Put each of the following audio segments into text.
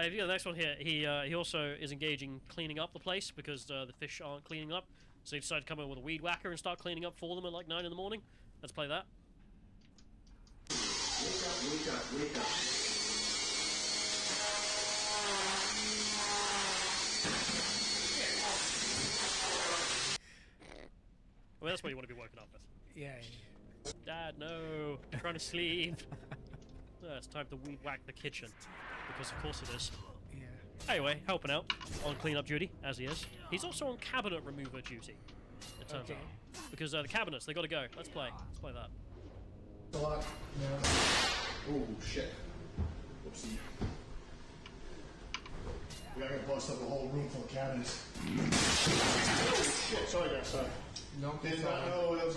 if you go to the next one here, he also is engaging cleaning up the place because the fish aren't cleaning up. So he decided to come in with a weed whacker and start cleaning up for them at like 9 in the morning. Let's play that. Wake up, wake up. Well, that's what you want to be woken up with. Yeah. Dad, no. I'm trying to sleep. It's time to weed whack the kitchen. Because of course it is. Yeah. Anyway, helping out on cleanup duty, as he is. He's also on cabinet remover duty, it turns out. Because the cabinets, they gotta go. Let's play. Let's play that. A lot. Yeah. Oh, shit. Whoopsie. We gotta bust up a whole room full of cabinets. Oh, shit. Sorry, guys. Sorry. No, did not know that was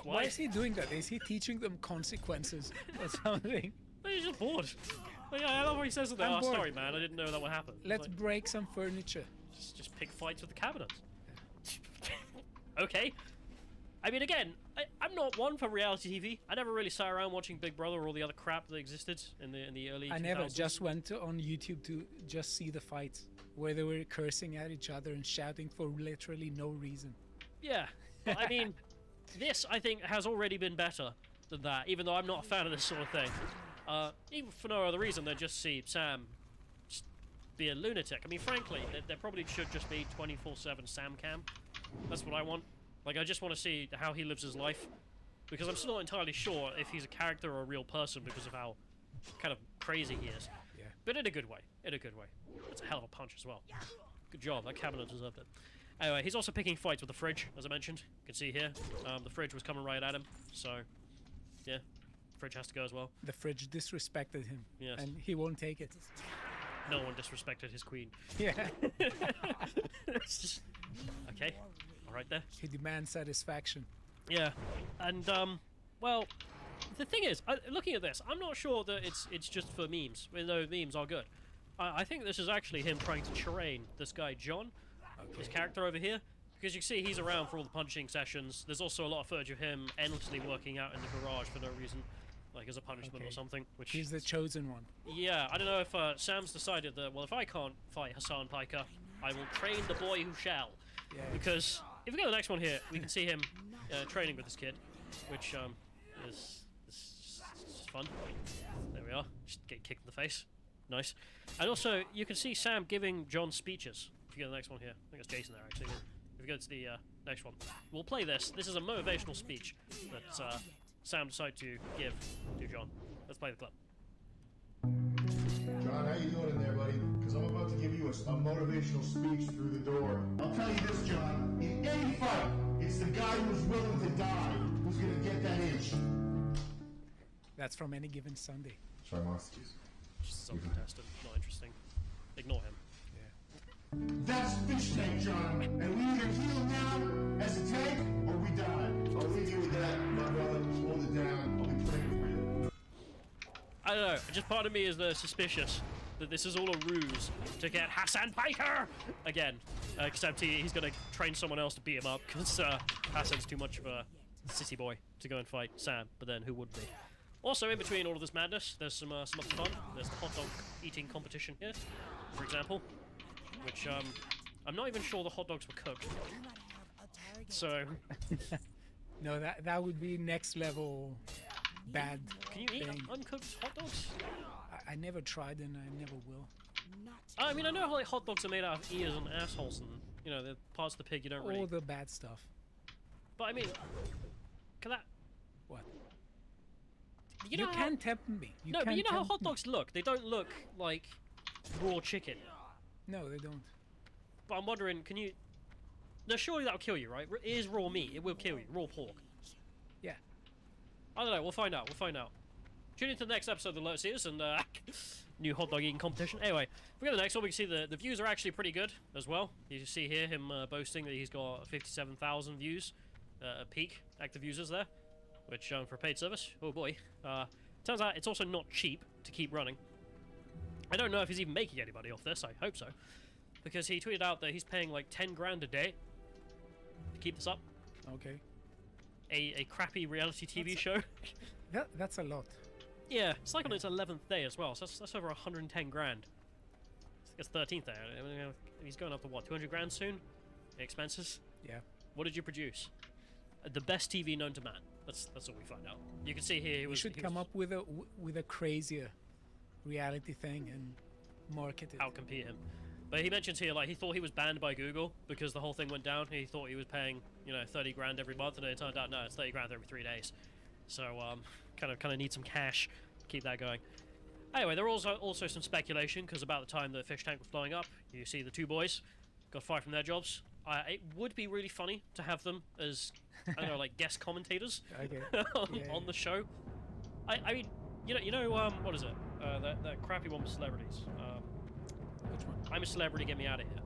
Why is he doing that? Is he teaching them consequences or something? He's just bored. But yeah, I love what he says at the I'm bored. sorry man, I didn't know that would happen. Let's like, break some furniture. just pick fights with the cabinets. Okay. I mean, again, I'm not one for reality TV. I never really sat around watching Big Brother or all the other crap that existed in the early 2000s. I never just went on YouTube to just see the fights where they were cursing at each other and shouting for literally no reason. Yeah, but I mean, this I think has already been better than that. Even though I'm not a fan of this sort of thing, even for no other reason than just see Sam just be a lunatic. I mean, frankly, there probably should just be 24/7 Sam cam. That's what I want. Like, I just want to see how he lives his life, because I'm still not entirely sure if he's a character or a real person because of how kind of crazy he is. Yeah. But in a good way. In a good way. That's a hell of a punch as well. Good job. That cabinet deserved it. Anyway, he's also picking fights with the fridge, as I mentioned. You can see here, the fridge was coming right at him. So, yeah, the fridge has to go as well. The fridge disrespected him. Yes. And he won't take it. No one disrespected his queen. Yeah. It's just... Okay. All right there. He demands satisfaction. Yeah, and well, the thing is, looking at this, I'm not sure that it's just for memes. Even though memes are good, I think this is actually him trying to train this guy John, his character over here, because you see he's around for all the punching sessions. There's also a lot of footage of him endlessly working out in the garage for no reason, like as a punishment or something. Which he's the chosen one. Yeah, I don't know if Sam's decided that, well, if I can't fight Hassan Piker, I will train the boy who shall. Yeah. Because if we go to the next one here, we can see him training with this kid, which is just fun. There we are. Just get kicked in the face. Nice. And also, you can see Sam giving John speeches. If you go to the next one here. I think it's Jason there, actually. If you go to the next one. We'll play this. This is a motivational speech that Sam decided to give to John. Let's play the clip. John, how you doing in there, buddy? Because I'm about to give you a motivational speech through the door. I'll tell you this, John. In any fight, it's the guy who's willing to die who's going to get that inch. That's from Any Given Sunday. Sorry, Mark. Just some contestant. Not interesting. Ignore him. Yeah. That's fish tank, John. And we either heal now as a tank or we die. I'll leave you with that, my brother. Hold it down. I'll be praying for you. I don't know, just part of me is suspicious that this is all a ruse to get Hassan Piker again. Except he's going to train someone else to beat him up, because Hassan's too much of a sissy boy to go and fight Sam, but then who would be? Also, in between all of this madness, there's some other fun. There's the hot dog eating competition here, for example, which I'm not even sure the hot dogs were cooked. So... No, that would be next level... bad. Can you eat thing. uncooked hot dogs? I never tried and I never will. I mean, I know how like hot dogs are made out of ears and assholes and, you know, the parts of the pig you don't really... All the bad stuff. But I mean, can that... What? You know can't tempt me. No, but you know how hot dogs look? They don't look like raw chicken. No, they don't. But I'm wondering, can you... No, surely that'll kill you, right? It is raw meat. It will kill you. Raw pork. Yeah. I don't know, we'll find out, we'll find out. Tune into the next episode of the Lotus Eaters and new hot dog eating competition. Anyway, if we go to the next one, we can see the views are actually pretty good as well. You see here him boasting that he's got 57,000 views, peak active users there, which for a paid service, oh boy. Turns out it's also not cheap to keep running. I don't know if he's even making anybody off this, I hope so. Because he tweeted out that he's paying like 10 grand a day to keep this up. Okay. A crappy reality TV show. That's a lot. Yeah, it's like on its 11th day as well, so that's over 110 grand. It's 13th day. I mean, he's going up to what, 200 grand soon? Expenses? Yeah. What did you produce? The best TV known to man. That's all we find out. You can see here he We was. should come up with a crazier reality thing and market it. Outcompete him. But he mentions here, like, he thought he was banned by Google because the whole thing went down. He thought he was paying, 30 grand every month, and it turned out no, it's 30 grand every 3 days. So kind of need some cash to keep that going. Anyway, there was also some speculation because about the time the fish tank was blowing up, you see the two boys got fired from their jobs. It would be really funny to have them as, I don't know, like guest commentators on the show. I mean, what is it? That crappy one with celebrities. Which one? I'm a Celebrity, Get Me Out of Here.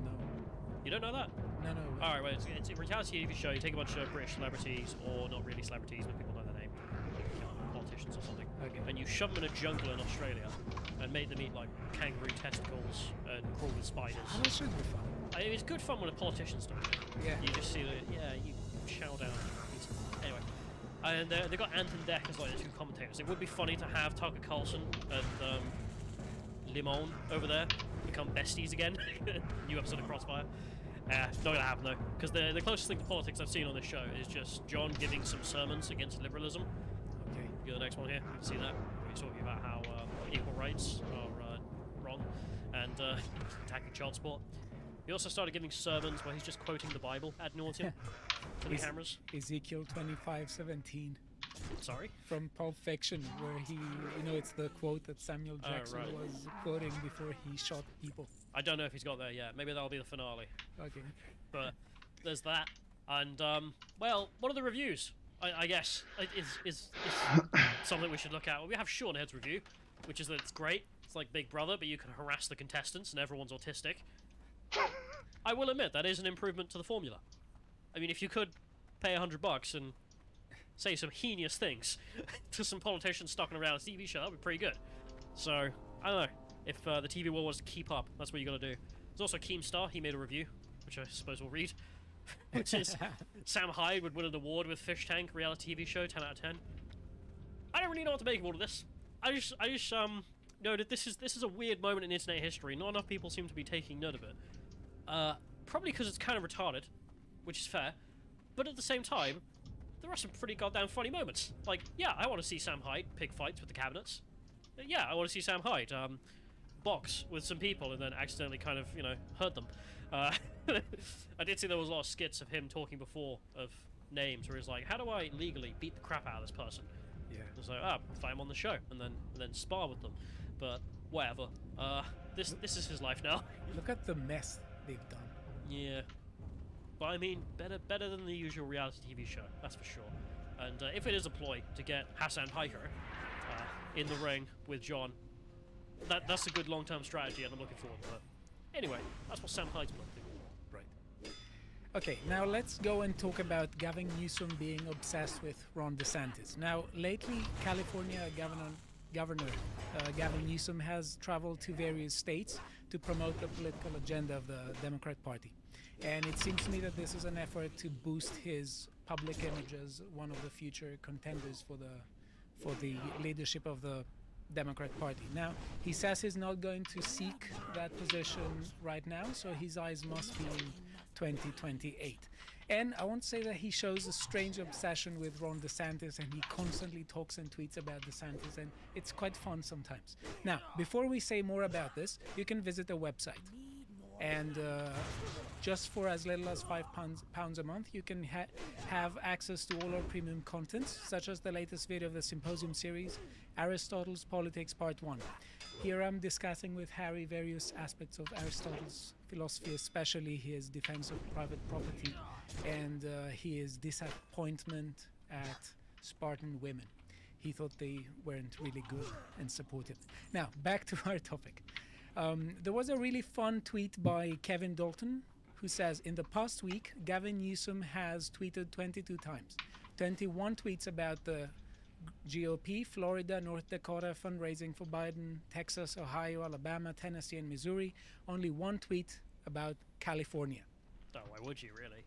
No. You don't know that? No. Alright, well, it's a reality TV show. You take a bunch of British celebrities, or not really celebrities, but people know their name, politicians or something, and you shove them in a jungle in Australia and make them eat like kangaroo testicles and crawl with spiders. Oh, that should be fun. It's good fun when a politician's doing it. Yeah. You just see you chow down. Anyway. And they've got Ant and Dec as like the two commentators. It would be funny to have Tucker Carlson and Limon over there become besties again. New episode of Crossfire. Not gonna happen though, because the closest thing to politics I've seen on this show is just John giving some sermons against liberalism. Okay. You got the next one here. You can see that. He's talking about how equal rights are wrong and attacking child support. He also started giving sermons where he's just quoting the Bible ad nauseum to the cameras. Ezekiel 25:17. Sorry? From Pulp Fiction, where he, it's the quote that Samuel Jackson was quoting before he shot people. I don't know if he's got there yet. Maybe that'll be the finale. Okay. But there's that. And, well, what are the reviews? I guess is something we should look at. Well, we have Sean Head's review, which is that it's great. It's like Big Brother, but you can harass the contestants and everyone's autistic. I will admit, that is an improvement to the formula. I mean, if you could pay $100 and say some heinous things to some politicians stuck in a reality TV show, that would be pretty good. So, I don't know. If the TV world wants to keep up, that's what you gotta do. There's also Keemstar, he made a review, which I suppose we'll read. Which is, Sam Hyde would win an award with Fish Tank, reality TV show, 10 out of 10. I don't really know what to make of all of this. I just know that this is a weird moment in internet history. Not enough people seem to be taking note of it. Probably because it's kind of retarded, which is fair. But at the same time, there are some pretty goddamn funny moments. Like, yeah, I want to see Sam Hyde pick fights with the cabinets. Yeah, I want to see Sam Hyde box with some people and then accidentally kind of, hurt them. I did see there was a lot of skits of him talking before of names where he's like, how do I legally beat the crap out of this person? Yeah. It's like, fight him on the show and then spar with them. But whatever. This is his life now. Look at the mess they've done. Yeah. But I mean, better than the usual reality TV show, that's for sure. And if it is a ploy to get Hassan Hiker in the ring with John, that's a good long-term strategy, and I'm looking forward to it. Anyway, that's what Sam Hyde's up to. Right. Okay, now let's go and talk about Gavin Newsom being obsessed with Ron DeSantis. Now, lately, California Governor Gavin Newsom has traveled to various states to promote the political agenda of the Democrat Party. And it seems to me that this is an effort to boost his public image as one of the future contenders for the leadership of the Democrat Party. Now, he says he's not going to seek that position right now, so his eyes must be in 2028. And I won't say that he shows a strange obsession with Ron DeSantis, and he constantly talks and tweets about DeSantis, and it's quite fun sometimes. Now, before we say more about this, you can visit the website. And just for as little as £5 a month, you can have access to all our premium contents, such as the latest video of the Symposium series, Aristotle's Politics Part 1. Here I'm discussing with Harry various aspects of Aristotle's philosophy, especially his defense of private property and his disappointment at Spartan women. He thought they weren't really good and supportive. Now, back to our topic. There was a really fun tweet by Kevin Dalton, who says, in the past week, Gavin Newsom has tweeted 22 times. 21 tweets about the GOP, Florida, North Dakota, fundraising for Biden, Texas, Ohio, Alabama, Tennessee, and Missouri. Only one tweet about California. Oh, why would you, really?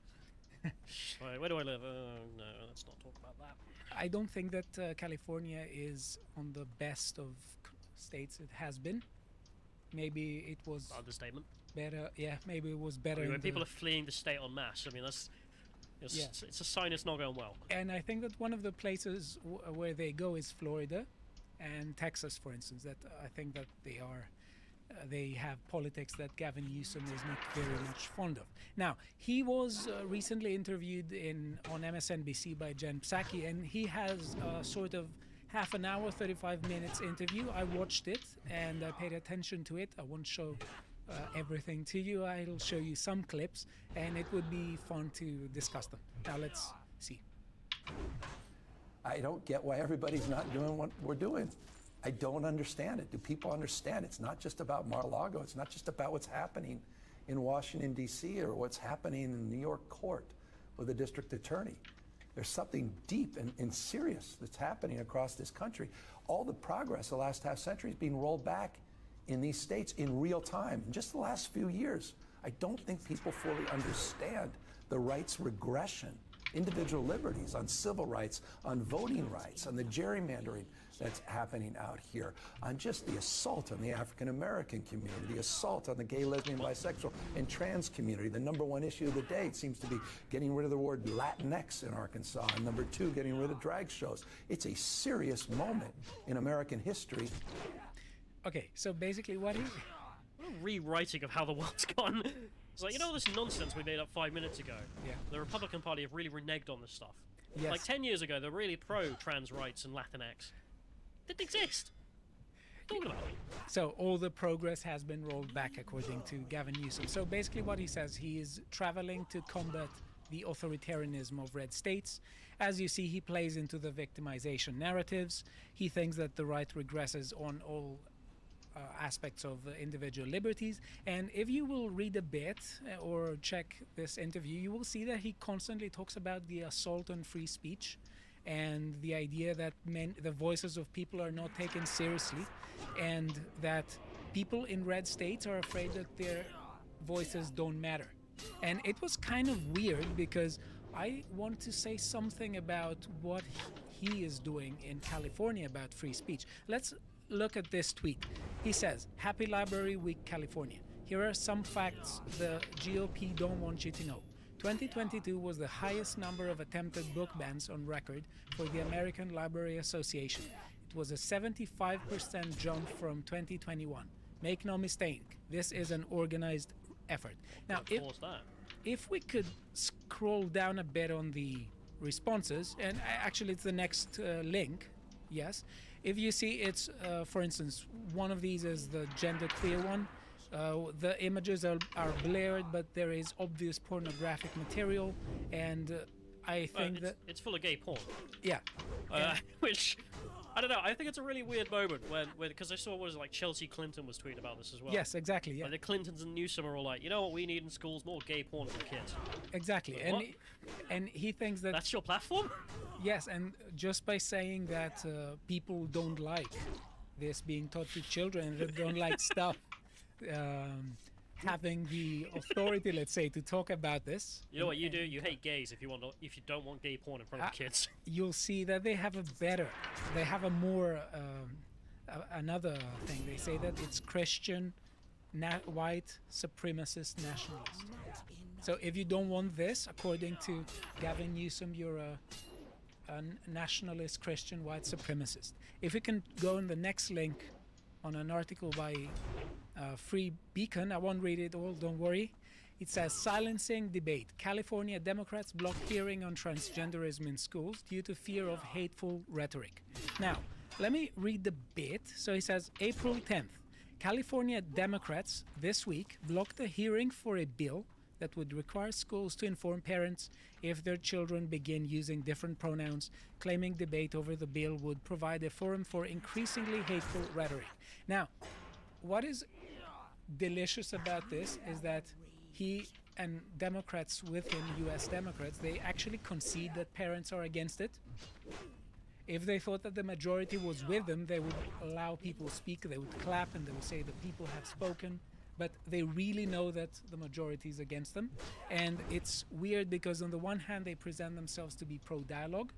Where do I live? No, let's not talk about that. I don't think that California is on the best of states it has been. Maybe it was Understatement. better. Yeah, maybe it was better. I mean, when in people the, are fleeing the state en masse, I mean, Yeah. it's a sign it's not going well. and I think that one of the places where they go is Florida and Texas, for instance. That I think that they have politics that Gavin Newsom is not very much fond of. Now, he was recently interviewed on MSNBC by Jen Psaki, and he has a sort of half an hour, 35 minutes interview. I watched it and I paid attention to it. I won't show everything to you. I'll show you some clips, and it would be fun to discuss them. Now, let's see. I don't get why everybody's not doing what we're doing. I don't understand it. Do people understand? It's not just about Mar-a-Lago. It's not just about what's happening in Washington, D.C. or what's happening in New York court with the district attorney. There's something deep and serious that's happening across this country. All the progress the last half century is being rolled back in these states in real time. In just the last few years, I don't think people fully understand the rights regression, individual liberties, on civil rights, on voting rights, on the gerrymandering that's happening out here, on just the assault on the African American community, the assault on the gay, lesbian, bisexual, and trans community. The number one issue of the day seems to be getting rid of the word Latinx in Arkansas, and number two, getting rid of drag shows. It's a serious moment in American history. Okay, so basically what he... What a rewriting of how the world's gone. It's like, you know, all this nonsense we made up 5 minutes ago? Yeah. The Republican Party have really reneged on this stuff. Yes. Like 10 years ago, they were really pro-trans rights and Latinx. Didn't exist. What are you talking about? So all the progress has been rolled back, according to Gavin Newsom. So basically what he says, he is traveling to combat the authoritarianism of red states. As you see, he plays into the victimization narratives. He thinks that the right regresses on all aspects of individual liberties. And if you will read a bit or check this interview, you will see that he constantly talks about the assault on free speech and the idea that the voices of people are not taken seriously, and that people in red states are afraid that their voices don't matter. And it was kind of weird because I want to say something about what he is doing in California about free speech. Let's look at this tweet. He says, "Happy Library Week, California. Here are some facts the GOP don't want you to know. 2022 was the highest number of attempted book bans on record for the American Library Association. It was a 75% jump from 2021. Make no mistake, this is an organized effort." Now, if we could scroll down a bit on the responses, and actually it's the next link, yes. If you see, it's, for instance, one of these is the genderqueer one. The images are blurred, but there is obvious pornographic material, and I think that it's full of gay porn. Yeah, Which I don't know. I think it's a really weird moment when because I saw what was it, like Chelsea Clinton was tweeting about this as well. Yes, exactly. Yeah, like the Clintons and Newsom are all like, you know what we need in schools? More gay porn for kids. Exactly, Like, and he thinks that that's your platform. Yes, and just by saying that people don't like this being taught to children, that don't like stuff. Having the authority, let's say, to talk about this. You know what you do? You hate gays if you don't want gay porn in front of kids. You'll see that they have a more another thing. They say that it's Christian, white supremacist nationalist. So if you don't want this, according to Gavin Newsom, you're a nationalist Christian white supremacist. If we can go in the next link on an article by Free Beacon, I won't read it all, don't worry. It says, "Silencing debate. California Democrats block hearing on transgenderism in schools due to fear of hateful rhetoric." Now, let me read the bit. So he says, April 10th, California Democrats this week blocked a hearing for a bill that would require schools to inform parents if their children begin using different pronouns, claiming debate over the bill would provide a forum for increasingly hateful rhetoric. Now, what is delicious about this is that he and Democrats with him, US Democrats, they actually concede that parents are against it. If they thought that the majority was with them, they would allow people to speak, they would clap, and they would say the people have spoken. But they really know that the majority is against them. And it's weird because on the one hand, they present themselves to be pro-dialogue,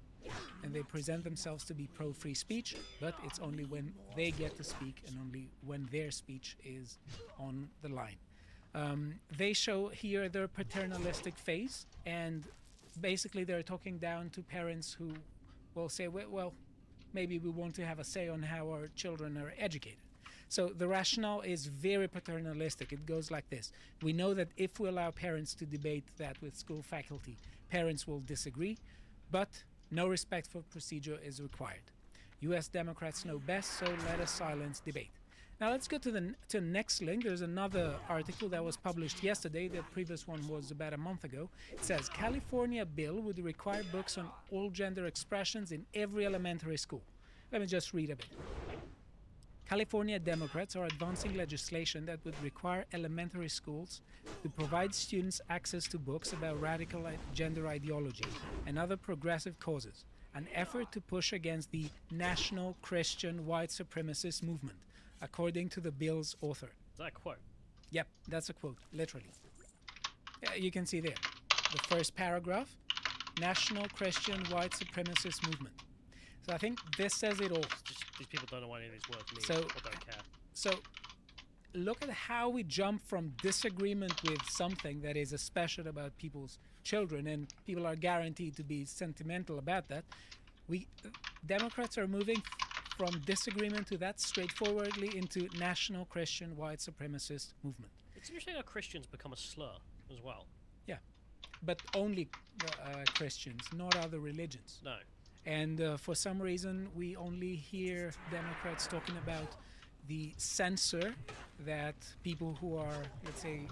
and they present themselves to be pro-free speech, but it's only when they get to speak and only when their speech is on the line. They show here their paternalistic phase, and basically they're talking down to parents who will say, well, maybe we want to have a say on how our children are educated. So the rationale is very paternalistic. It goes like this. We know that if we allow parents to debate that with school faculty, parents will disagree, but no respect for procedure is required. US Democrats know best, so let us silence debate. Now let's go to the next link. There's another article that was published yesterday. The previous one was about a month ago. It says, California bill would require books on all gender expressions in every elementary school. Let me just read a bit. California Democrats are advancing legislation that would require elementary schools to provide students access to books about radical gender ideology and other progressive causes, an effort to push against the national Christian white supremacist movement, according to the bill's author. Is that a quote? Yep, that's a quote, literally. You can see there, the first paragraph, National Christian White Supremacist Movement. So I think this says it all. Just, these people don't know what any of these words mean, So- or don't care. So look at how we jump from disagreement with something that is special about people's children, and people are guaranteed to be sentimental about that. Democrats are moving from disagreement to that straightforwardly into national Christian white supremacist movement. It's interesting how Christians become a slur as well. Yeah, but only Christians, not other religions. No. And for some reason, we only hear Democrats talking about the censor that people who are, let's say,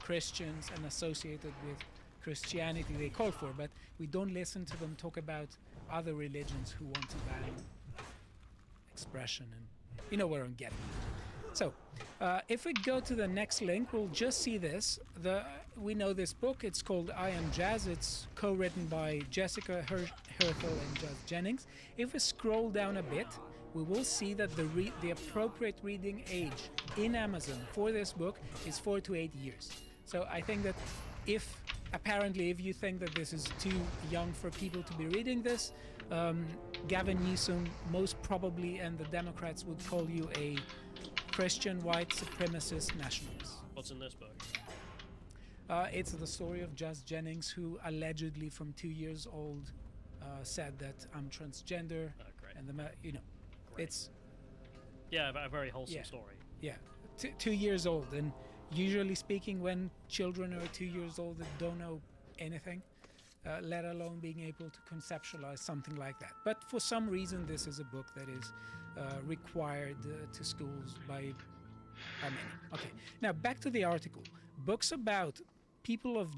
Christians and associated with Christianity, they call for, but we don't listen to them talk about other religions who want to ban expression, and you know where I'm getting. So, if we go to the next link, we'll just see this. We know this book. It's called I Am Jazz. It's co-written by Jessica Hertel and Jazz Jennings. If we scroll down a bit, we will see that the appropriate reading age in Amazon for this book is 4 to 8 years. So I think that if you think that this is too young for people to be reading this, Gavin Newsom most probably, and the Democrats would call you a Christian white supremacist nationalist. What's in this book? It's the story of Jazz Jennings, who allegedly from 2 years old said that I'm transgender, Oh, great. and Great. it's Yeah, a very wholesome Yeah. story. 2 years old, and usually speaking, when children are 2 years old, they don't know anything, let alone being able to conceptualize something like that. But for some reason, this is a book that is required to schools by many. Okay, now back to the article. Books about people of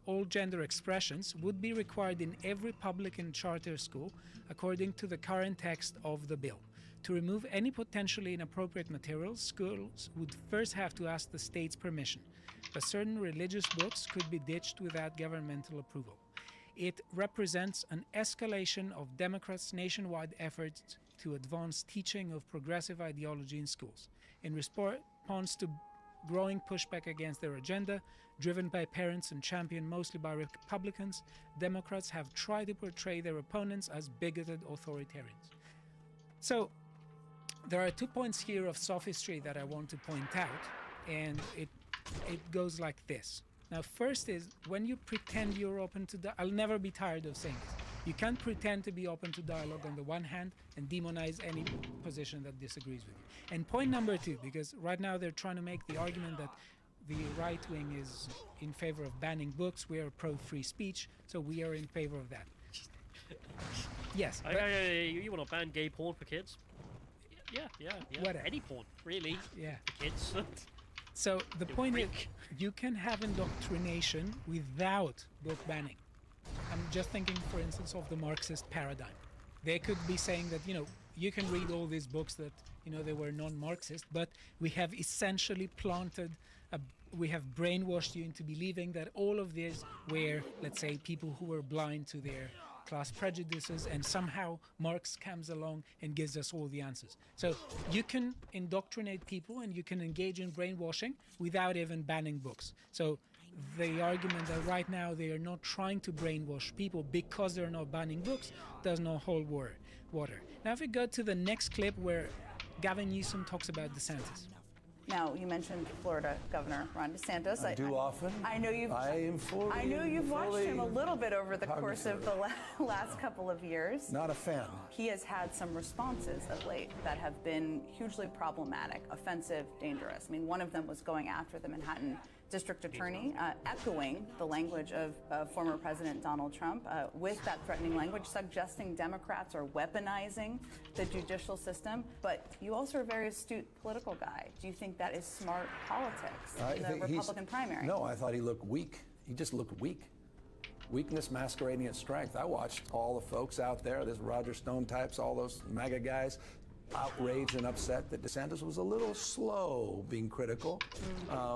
all gender expressions would be required in every public and charter school, according to the current text of the bill. To remove any potentially inappropriate materials, schools would first have to ask the state's permission, but certain religious books could be ditched without governmental approval. It represents an escalation of Democrats' nationwide efforts to advance teaching of progressive ideology in schools. In response to growing pushback against their agenda, driven by parents and championed mostly by Republicans, Democrats have tried to portray their opponents as bigoted authoritarians. So, there are 2 points here of sophistry that I want to point out, and it goes like this. Now, first is when you pretend you're open to I'll never be tired of saying this. You can't pretend to be open to dialogue on the one hand and demonize any position that disagrees with you. And point number 2, because right now they're trying to make the argument that the right wing is in favor of banning books, we are pro-free speech, so we are in favor of that. Yes. but- You want to ban gay porn for kids? Yeah. Whatever. Any porn, really. yeah. For kids. So the point is, freak. you can have indoctrination without book banning. I'm just thinking, for instance, of the Marxist paradigm. They could be saying that, you can read all these books that, they were non-Marxist, but we have essentially we have brainwashed you into believing that all of these were, let's say, people who were blind to their class prejudices, and somehow Marx comes along and gives us all the answers. So you can indoctrinate people and you can engage in brainwashing without even banning books. So the argument that right now they are not trying to brainwash people because they're not banning books does not hold water. Now, if we go to the next clip where Gavin Newsom talks about DeSantis. Now, you mentioned Florida Governor Ron DeSantis. I do often. I know you've. I know you've watched him a little bit over the course of the last couple of years. Not a fan. He has had some responses of late that have been hugely problematic, offensive, dangerous. I mean, one of them was going after the Manhattan District Attorney, echoing the language of former President Donald Trump, with that threatening language, suggesting Democrats are weaponizing the judicial system. But you also are a very astute political guy. Do you think that is smart politics in the Republican primary? No, I thought he looked weak. He just looked weak. Weakness masquerading as strength. I watched all the folks out there, this Roger Stone types, all those MAGA guys, outraged and upset that DeSantis was a little slow being critical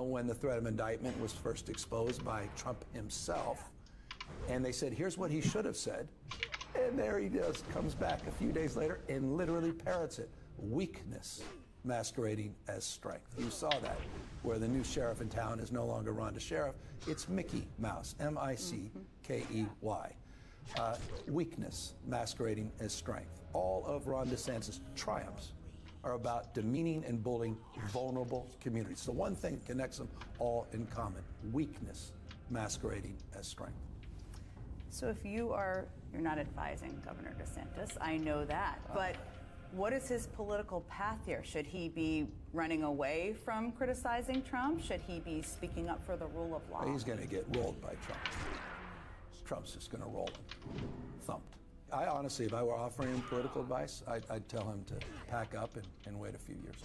when the threat of indictment was first exposed by Trump himself. And they said, here's what he should have said. And there he does, comes back a few days later and literally parrots it. Weakness masquerading as strength. You saw that, where the new sheriff in town is no longer Ron DeSheriff. It's Mickey Mouse, M-I-C-K-E-Y. Weakness masquerading as strength. All of Ron DeSantis' triumphs are about demeaning and bullying vulnerable communities. The one thing that connects them all in common, weakness masquerading as strength. So if you're not advising Governor DeSantis, I know that, but what is his political path here? Should he be running away from criticizing Trump? Should he be speaking up for the rule of law? He's going to get rolled by Trump. Trump's just going to roll him, thumped. I honestly, if I were offering him political advice, I'd tell him to pack up and wait a few years.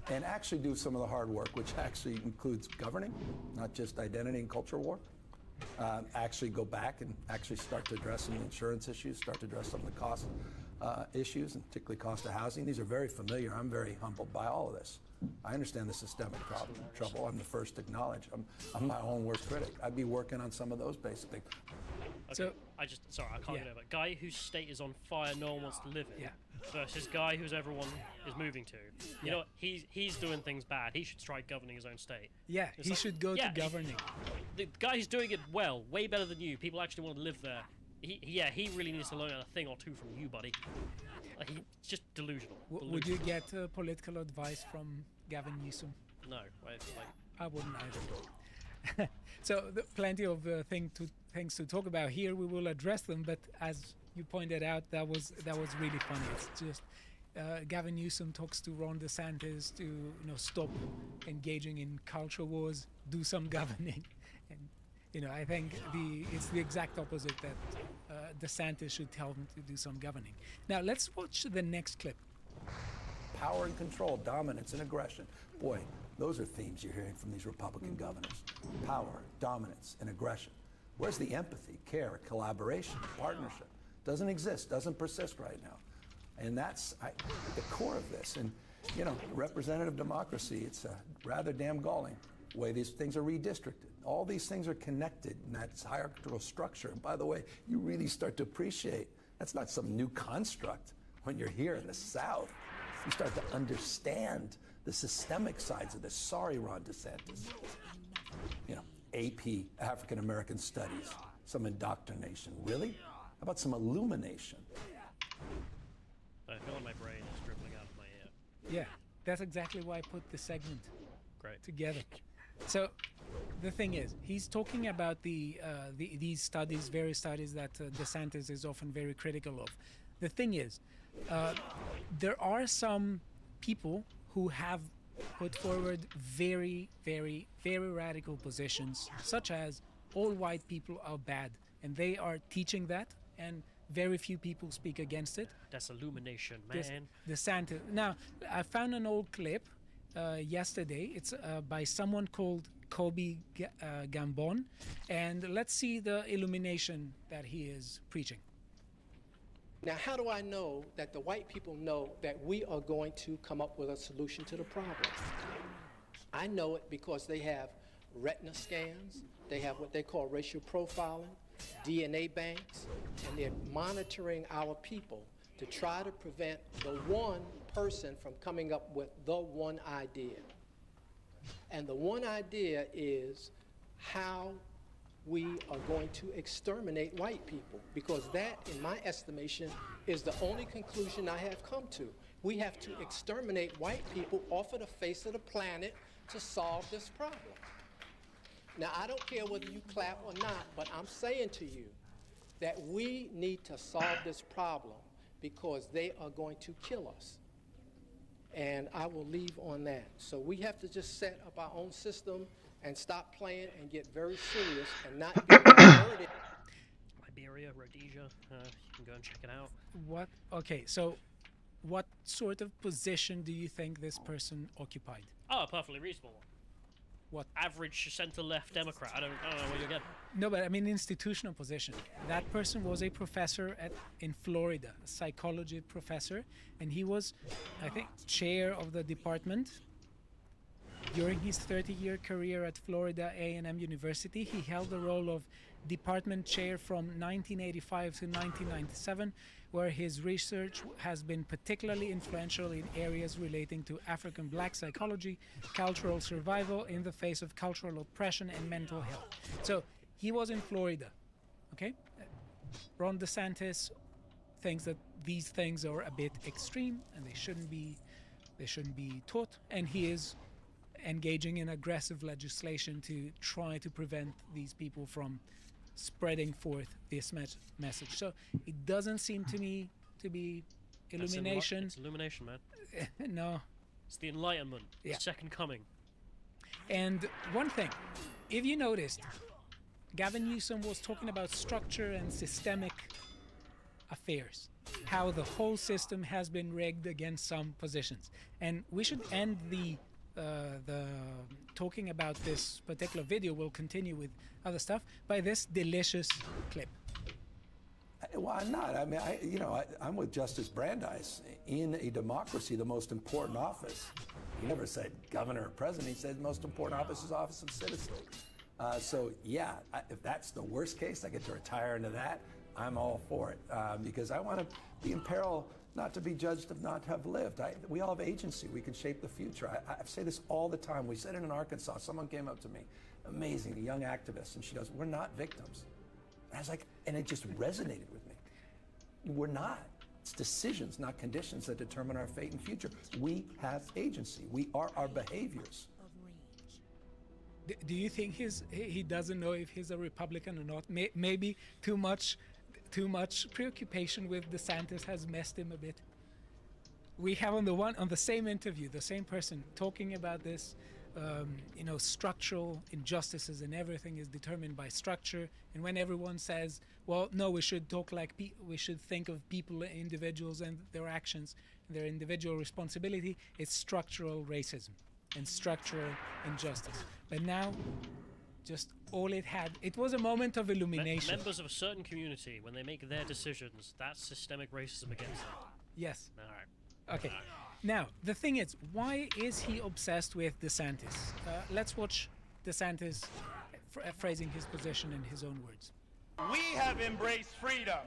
And actually do some of the hard work, which actually includes governing, not just identity and culture war. Actually go back and actually start to address some of the insurance issues, start to address some of the cost issues, and particularly cost of housing. These are very familiar. I'm very humbled by all of this. I understand the systemic trouble. I'm the first to acknowledge. I'm my own worst critic. I'd be working on some of those basic things. Okay. So I can't get over it. Guy whose state is on fire, no one wants to live in, versus guy whose everyone is moving to. You know, he's doing things bad. He should try governing his own state. Yeah, he should go to governing. The guy who's doing it well, way better than you. People actually want to live there. He really needs to learn a thing or two from you, buddy. Like, he's just delusional. Would you get political advice from Gavin Newsom? No, I wouldn't either. So plenty of things to talk about here. We will address them, but as you pointed out, that was really funny. It's just Gavin Newsom talks to Ron DeSantis to stop engaging in culture wars, do some governing, and I think it's the exact opposite that DeSantis should tell him to do some governing. Now let's watch the next clip. Power and control, dominance and aggression. Boy, those are themes you're hearing from these Republican governors. Power, dominance, and aggression. Where's the empathy, care, collaboration, partnership? Doesn't exist, doesn't persist right now. And that's the core of this. And, representative democracy, it's rather damn galling the way these things are redistricted. All these things are connected in that hierarchical structure. And by the way, you really start to appreciate that's not some new construct when you're here in the South. You start to understand the systemic sides of this. Sorry, Ron DeSantis. AP, African American Studies, some indoctrination. Really? How about some illumination? I feel like my brain is dribbling out of my ear. Yeah, that's exactly why I put the segment together. So the thing is, he's talking about these studies, various studies that DeSantis is often very critical of. The thing is, there are some people who have put forward very, very, very radical positions, such as all white people are bad, and they are teaching that, and very few people speak against it. That's illumination, man. DeSantis. Now, I found an old clip yesterday. It's by someone called Kobe Gambon, and let's see the illumination that he is preaching. Now, how do I know that the white people know that we are going to come up with a solution to the problem? I know it because they have retina scans, they have what they call racial profiling, DNA banks, and they're monitoring our people to try to prevent the one person from coming up with the one idea. And the one idea is, how we are going to exterminate white people, because that, in my estimation, is the only conclusion I have come to. We have to exterminate white people off of the face of the planet to solve this problem. Now, I don't care whether you clap or not, but I'm saying to you that we need to solve this problem because they are going to kill us. And I will leave on that. So we have to just set up our own system and stop playing and get very serious and not be diverted. Liberia, Rhodesia, you can go and check it out. What? Okay, so what sort of position do you think this person occupied? Oh, a perfectly reasonable one. What? Average centre-left Democrat. I don't know what you're getting. No, but I mean institutional position. That person was a professor in Florida, a psychology professor, and he was, I think, chair of the department. During his 30-year career at Florida A&M University, he held the role of department chair from 1985 to 1997, where his research has been particularly influential in areas relating to African black psychology, cultural survival in the face of cultural oppression, and mental health. So he was in Florida, okay? Ron DeSantis thinks that these things are a bit extreme and they shouldn't be taught, and he is engaging in aggressive legislation to try to prevent these people from spreading forth this message. So it doesn't seem to me to be illumination. It's illumination, man. No. It's the Enlightenment. Yeah. The second coming. And one thing, if you noticed, Gavin Newsom was talking about structure and systemic affairs, how the whole system has been rigged against some positions. And we should end the talking about this particular video. We'll continue with other stuff by this delicious clip. Well, I'm not. I mean, I'm with Justice Brandeis. In a democracy, the most important office, he never said governor or president. He said the most important office is office of citizen. So, yeah, if that's the worst case, I get to retire into that. I'm all for it because I want to be in peril not to be judged of not to have lived. We all have agency. We can shape the future. I say this all the time. We said it in Arkansas. Someone came up to me, amazing, a young activist, and she goes, "We're not victims." And I was like, and it just resonated with me. We're not. It's decisions, not conditions, that determine our fate and future. We have agency. We are our behaviors. Do you think he doesn't know if he's a Republican or not? Maybe too much preoccupation with DeSantis has messed him a bit. We have on the same interview, the same person talking about this, structural injustices and everything is determined by structure. And when everyone says, well, no, we should talk like we should think of people, individuals, and their actions, and their individual responsibility, it's structural racism and structural injustice. But now, just all it was a moment of illumination. Members of a certain community, when they make their decisions, that's systemic racism against them. Yes. All right. Okay. Now, the thing is, why is he obsessed with DeSantis? Let's watch DeSantis phrasing his position in his own words. We have embraced freedom.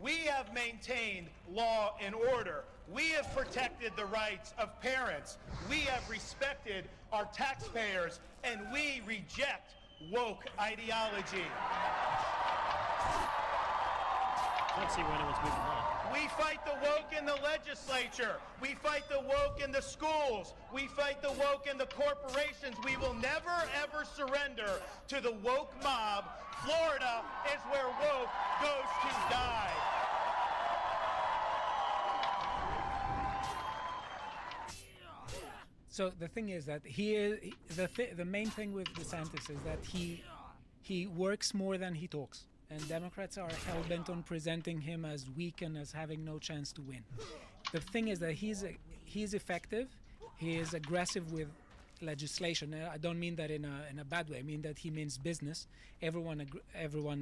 We have maintained law and order. We have protected the rights of parents. We have respected our taxpayers, and we reject woke ideology. I don't see where anyone's moving there. We fight the woke in the legislature. We fight the woke in the schools. We fight the woke in the corporations. We will never, ever surrender to the woke mob. Florida is where woke goes to die. So the thing is that the main thing with DeSantis is that he works more than he talks. And Democrats are hell-bent on presenting him as weak and as having no chance to win. The thing is that he's effective. He is aggressive with legislation. I don't mean that in a bad way. I mean that he means business. Everyone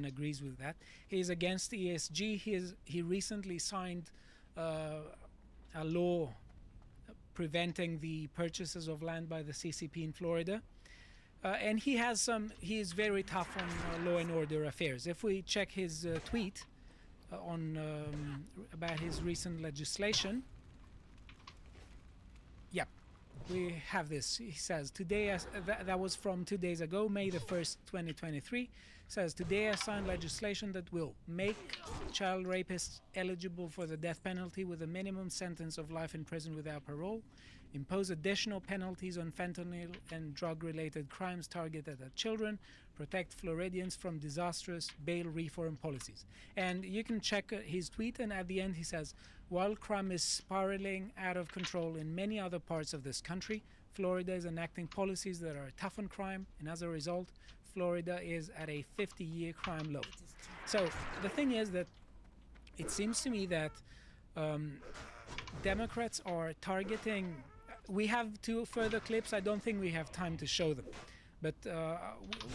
agrees with that. He is against ESG. He recently signed a law preventing the purchases of land by the CCP in Florida. And he is very tough on law and order affairs. If we check his tweet about his recent legislation, we have this. He says, today, that was from 2 days ago, May the 1st, 2023. Says, today I signed legislation that will make child rapists eligible for the death penalty with a minimum sentence of life in prison without parole, impose additional penalties on fentanyl and drug-related crimes targeted at children, protect Floridians from disastrous bail reform policies. And you can check his tweet, and at the end he says, while crime is spiraling out of control in many other parts of this country, Florida is enacting policies that are tough on crime, and as a result, Florida is at a 50-year crime low. So the thing is that it seems to me that Democrats are targeting. We have 2 further clips. I don't think we have time to show them, but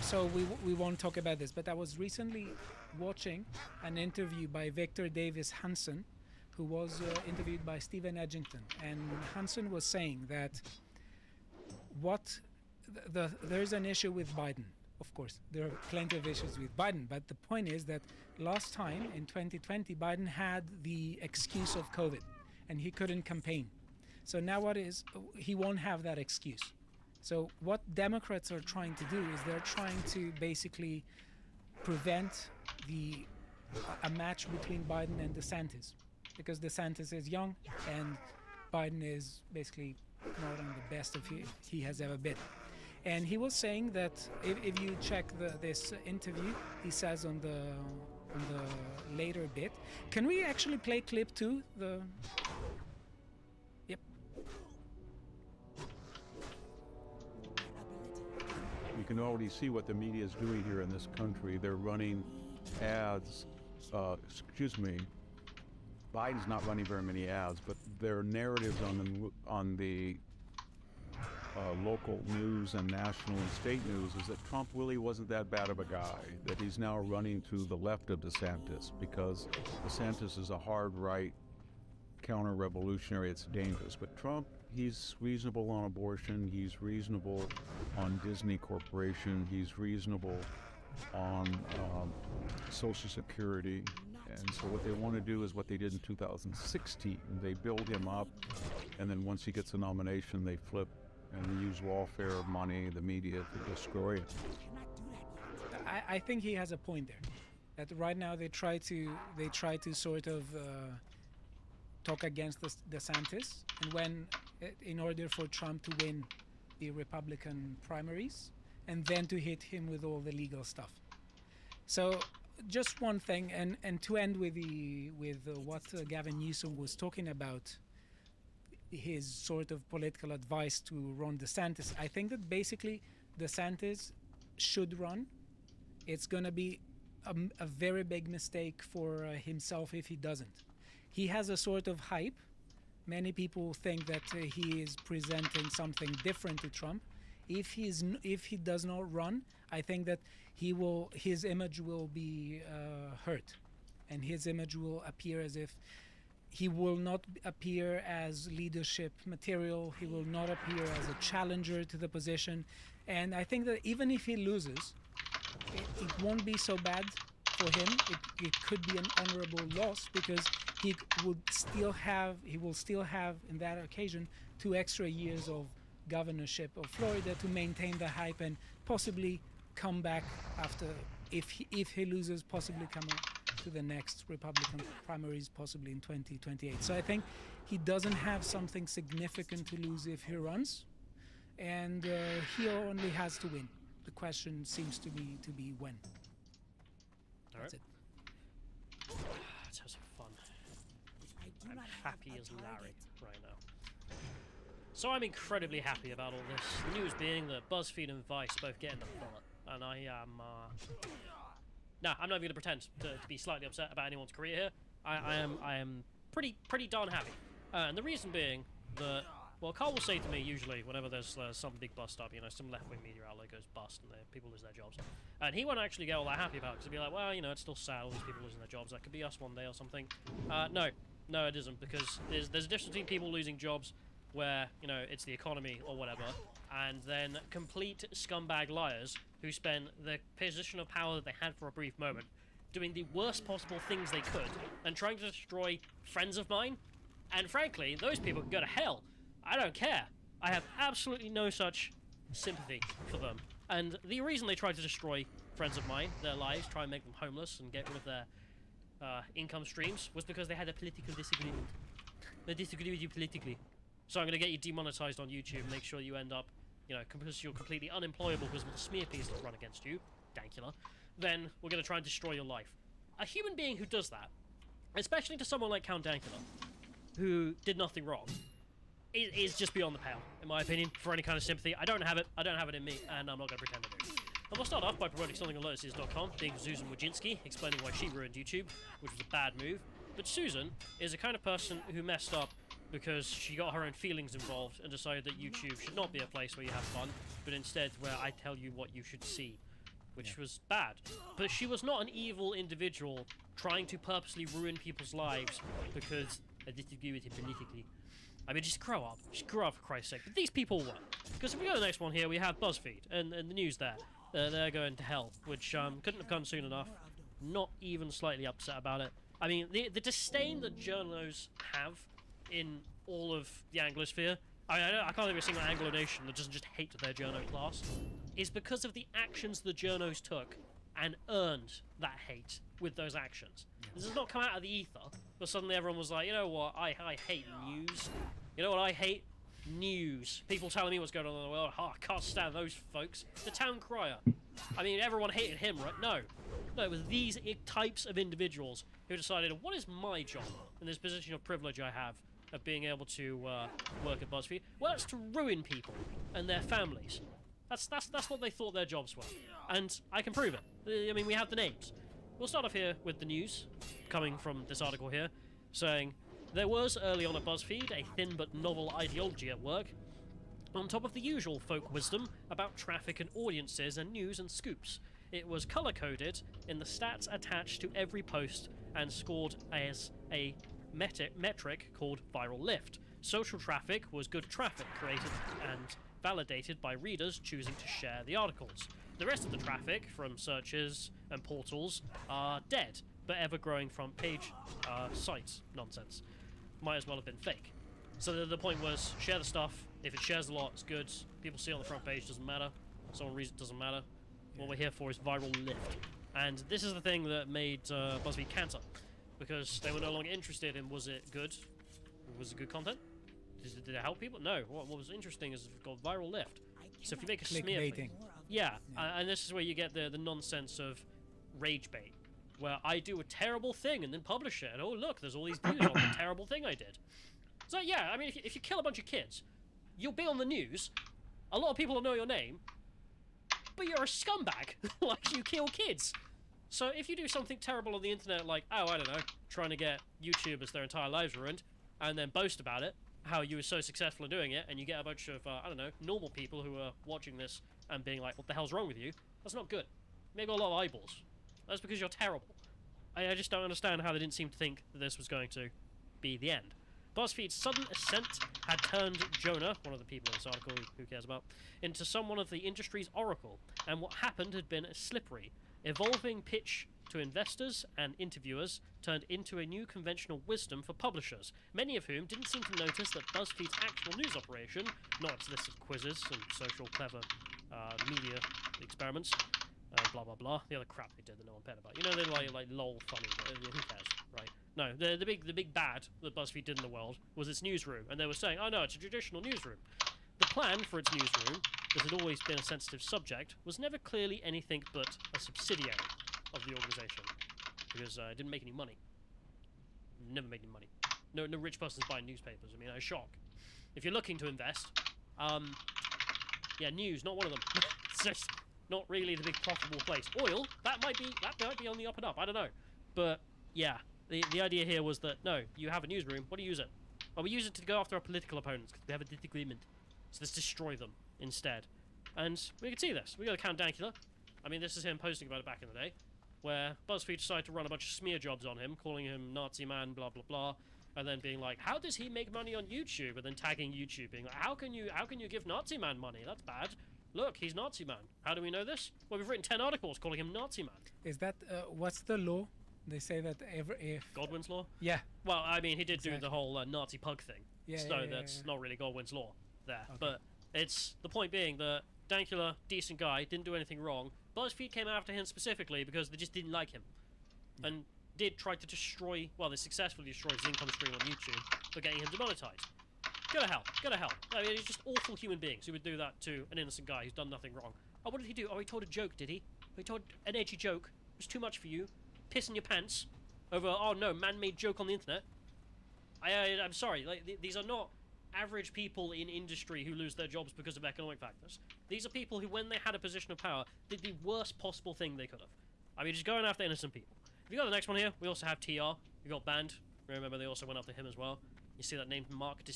so we won't talk about this. But I was recently watching an interview by Victor Davis Hanson, who was interviewed by Stephen Edgington, and Hanson was saying that there's an issue with Biden. Of course, there are plenty of issues with Biden, but the point is that last time in 2020, Biden had the excuse of COVID, and he couldn't campaign. So now he won't have that excuse. So what Democrats are trying to do is they're trying to basically prevent a match between Biden and DeSantis, because DeSantis is young and Biden is basically not on the best of he has ever been. And he was saying that if you check this interview, he says on the later bit. Can we actually play clip 2? Yep. You can already see what the media is doing here in this country. They're running ads. Biden's not running very many ads, but their narratives on the local news and national and state news is that Trump really wasn't that bad of a guy, that he's now running to the left of DeSantis because DeSantis is a hard right counter-revolutionary. It's dangerous. But Trump, he's reasonable on abortion, he's reasonable on Disney Corporation, he's reasonable on Social Security. And so what they want to do is what they did in 2016. They build him up, and then once he gets a nomination, they flip and they use welfare money, the media, to destroy it. I think he has a point there. That right now they try to sort of talk against DeSantis, and in order for Trump to win the Republican primaries, and then to hit him with all the legal stuff. So just one thing, and to end with what Gavin Newsom was talking about, his sort of political advice to Ron DeSantis. I think that basically DeSantis should run. It's going to be a very big mistake for himself if he doesn't. He has a sort of hype. Many people think that he is presenting something different to Trump. If he does not run, I think that his image will be hurt, and his image will appear as if he will not appear as leadership material. He will not appear as a challenger to the position. And I think that even if he loses, it won't be so bad for him. It could be an honorable loss, because he will still have in that occasion 2 extra years of governorship of Florida to maintain the hype and possibly come back after, if he loses, possibly come to the next Republican primaries, possibly in 2028. So I think he doesn't have something significant to lose if he runs, and he only has to win. The question seems to be when. That's it. Let's have some fun. I'm happy as Larry right now. So I'm incredibly happy about all this. The news being that BuzzFeed and Vice both getting the bullet, and I am. Nah, I'm not even gonna pretend to be slightly upset about anyone's career here. I am pretty darn happy, and the reason being that, well, Carl will say to me usually whenever there's some big bust up, some left-wing media outlet goes bust and people lose their jobs, and he won't actually get all that happy about it, because he'll be like, well, it's still sad, all these people losing their jobs, that could be us one day or something. No, it isn't, because there's a difference between people losing jobs where, it's the economy or whatever, and then complete scumbag liars who spend the position of power that they had for a brief moment doing the worst possible things they could and trying to destroy friends of mine. And frankly, those people can go to hell. I don't care. I have absolutely no such sympathy for them. And the reason they tried to destroy friends of mine, their lives, try and make them homeless and get rid of their income streams, was because they had a political disagreement. They disagree with you politically. So I'm going to get you demonetized on YouTube, make sure you end up, you know, because you're completely unemployable because of the smear pieces that run against you, Dankula, then we're going to try and destroy your life. A human being who does that, especially to someone like Count Dankula, who did nothing wrong, is just beyond the pale, in my opinion, for any kind of sympathy. I don't have it in me, and I'm not going to pretend I do. And we'll start off by promoting something on LotusEars.com, being Susan Wojcinski, explaining why she ruined YouTube, which was a bad move. But Susan is the kind of person who messed up because she got her own feelings involved and decided that YouTube should not be a place where you have fun, but instead where I tell you what you should see, which was bad. But she was not an evil individual trying to purposely ruin people's lives because I disagree with him politically. I mean, just grow up. Just grow up, for Christ's sake. But these people won't. Because if we go to the next one here, we have BuzzFeed and the news there. They're going to hell, which couldn't have come soon enough. Not even slightly upset about it. I mean, the disdain that journos have in all of the Anglosphere, I can't think of a single Anglo nation that doesn't just hate their journo class, is because of the actions the journos took and earned that hate with those actions. This has not come out of the ether, but suddenly everyone was like, you know what, I hate news. You know what I hate? News. People telling me what's going on in the world. Oh, I can't stand those folks. The town crier. I mean, everyone hated him, right? No, it was these types of individuals who decided, what is my job in this position of privilege I have of being able to work at BuzzFeed? Well, it's to ruin people and their families. That's what they thought their jobs were. And I can prove it. I mean, we have the names. We'll start off here with the news, coming from this article here, saying, there was, early on at BuzzFeed, a thin but novel ideology at work, on top of the usual folk wisdom about traffic and audiences and news and scoops. It was color-coded in the stats attached to every post and scored as a metric called viral lift. Social traffic was good traffic created and validated by readers choosing to share the articles. The rest of the traffic from searches and portals are dead, but ever-growing front page sites nonsense. Might as well have been fake. So the point was, share the stuff. If it shares a lot, it's good. People see it on the front page, doesn't matter. Someone reads it, doesn't matter. What we're here for is viral lift. And this is the thing that made BuzzFeed cancer. Because they were no longer interested in, was it good? Was it good content? Did it help people? No. What was interesting is it got viral lift. So if you make a smear... Yeah, and this is where you get the nonsense of rage bait. Where I do a terrible thing and then publish it. And oh, look, there's all these views on the terrible thing I did. So yeah, I mean, if you kill a bunch of kids, you'll be on the news. A lot of people will know your name. But you're a scumbag. Like, you kill kids. So if you do something terrible on the internet, like, oh, I don't know, trying to get YouTubers their entire lives ruined, and then boast about it, how you were so successful in doing it, and you get a bunch of, I don't know, normal people who are watching this and being like, what the hell's wrong with you? That's not good. Maybe a lot of eyeballs. That's because you're terrible. I just don't understand how they didn't seem to think that this was going to be the end. BuzzFeed's sudden ascent had turned Jonah, one of the people in this article who cares about, into someone of the industry's oracle, and what happened had been slippery. Evolving pitch to investors and interviewers turned into a new conventional wisdom for publishers, many of whom didn't seem to notice that BuzzFeed's actual news operation, not its list of quizzes and social clever media experiments, blah blah blah, the other crap they did that no one cared about. You know, they're like lol funny, but who cares, right? No, the big bad that BuzzFeed did in the world was its newsroom, and they were saying, oh no, it's a traditional newsroom. The plan for its newsroom, that had always been a sensitive subject, was never clearly anything but a subsidiary of the organisation, because it didn't make any money. Never made any money. No rich person's buying newspapers. I mean, I shock. If you're looking to invest, yeah, news, not one of them. It's just not really the big profitable place. Oil, that might be on the up and up. I don't know, but yeah, the idea here was that no, you have a newsroom. What do you use it? Well, we use it to go after our political opponents because we have a disagreement. So let's destroy them instead. And we can see this. We got Count Dankula. I mean, this is him posting about it back in the day, where BuzzFeed decided to run a bunch of smear jobs on him, calling him Nazi man, blah blah blah, and then being like, how does he make money on YouTube? And then tagging YouTube, being like, how can you give Nazi man money? That's bad. Look, he's Nazi man. How do we know this? Well, we've written 10 articles calling him Nazi man. Is that what's the law? They say that if Godwin's law? Yeah. Well, I mean, he did do the whole Nazi pug thing. Yeah, so yeah, that's not really Godwin's law. there. But it's the point being that Dankula, decent guy, didn't do anything wrong. BuzzFeed came after him specifically because they just didn't like him. And did try to destroy, well, they successfully destroyed his income stream on YouTube for getting him demonetized. Go to hell. Go to hell. I mean, he's just awful human beings who would do that to an innocent guy who's done nothing wrong. Oh, what did he do? Oh, he told a joke, did he? He told an edgy joke. It was too much for you. Pissing your pants over, oh no, man-made joke on the internet. I'm sorry, like, these are not average people in industry who lose their jobs because of economic factors. These are people who, when they had a position of power, did the worst possible thing they could have. I mean, just going after innocent people. If you got the next one here, we also have TR. We got banned. Remember, they also went after him as well. You see that name, Mark Di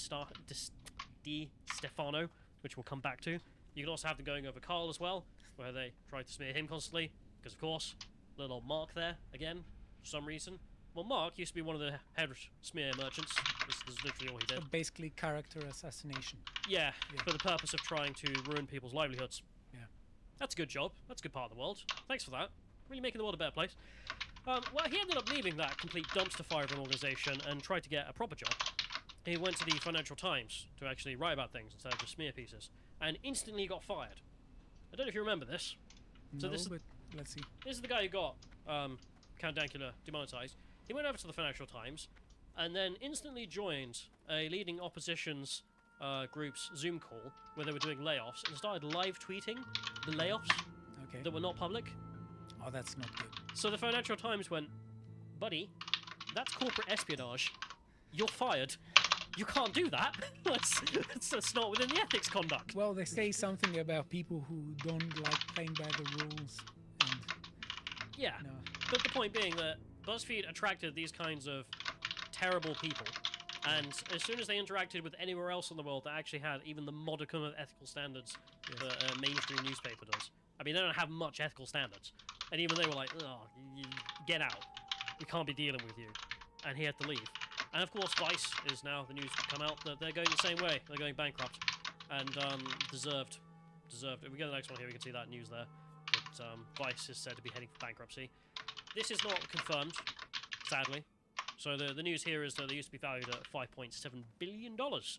Stefano, which we'll come back to. You can also have them going over Carl as well, where they try to smear him constantly, because of course, little old Mark there, again, for some reason. Well, Mark used to be one of the head smear merchants. This is literally all he did. So basically character assassination. Yeah, for the purpose of trying to ruin people's livelihoods. Yeah. That's a good job. That's a good part of the world. Thanks for that. Really making the world a better place. Well, he ended up leaving that complete dumpster fire of an organisation and tried to get a proper job. He went to the Financial Times to actually write about things instead of just smear pieces, and instantly got fired. I don't know if you remember this. So No, this, but let's see. this is the guy who got Count Dankula demonetized. He went over to the Financial Times, and then instantly joined a leading opposition's group's Zoom call where they were doing layoffs, and started live tweeting the layoffs Okay. that were not public. Oh, that's not good. So the Financial Times went, buddy, that's corporate espionage. You're fired. You can't do that. That's not within the ethics conduct. Well, they say something about people who don't like playing by the rules. And Yeah. no. But the point being that BuzzFeed attracted these kinds of terrible people, and as soon as they interacted with anywhere else in the world that actually had even the modicum of ethical standards that a mainstream newspaper does, I mean, they don't have much ethical standards, and even they were like, oh, get out. We can't be dealing with you. And he had to leave. And of course, Vice is now, the news come out that they're going the same way. They're going bankrupt. And deserved. If we go to the next one here, we can see that news there. That Vice is said to be heading for bankruptcy. This is not confirmed, sadly. So the news here is that they used to be valued at $5.7 billion, which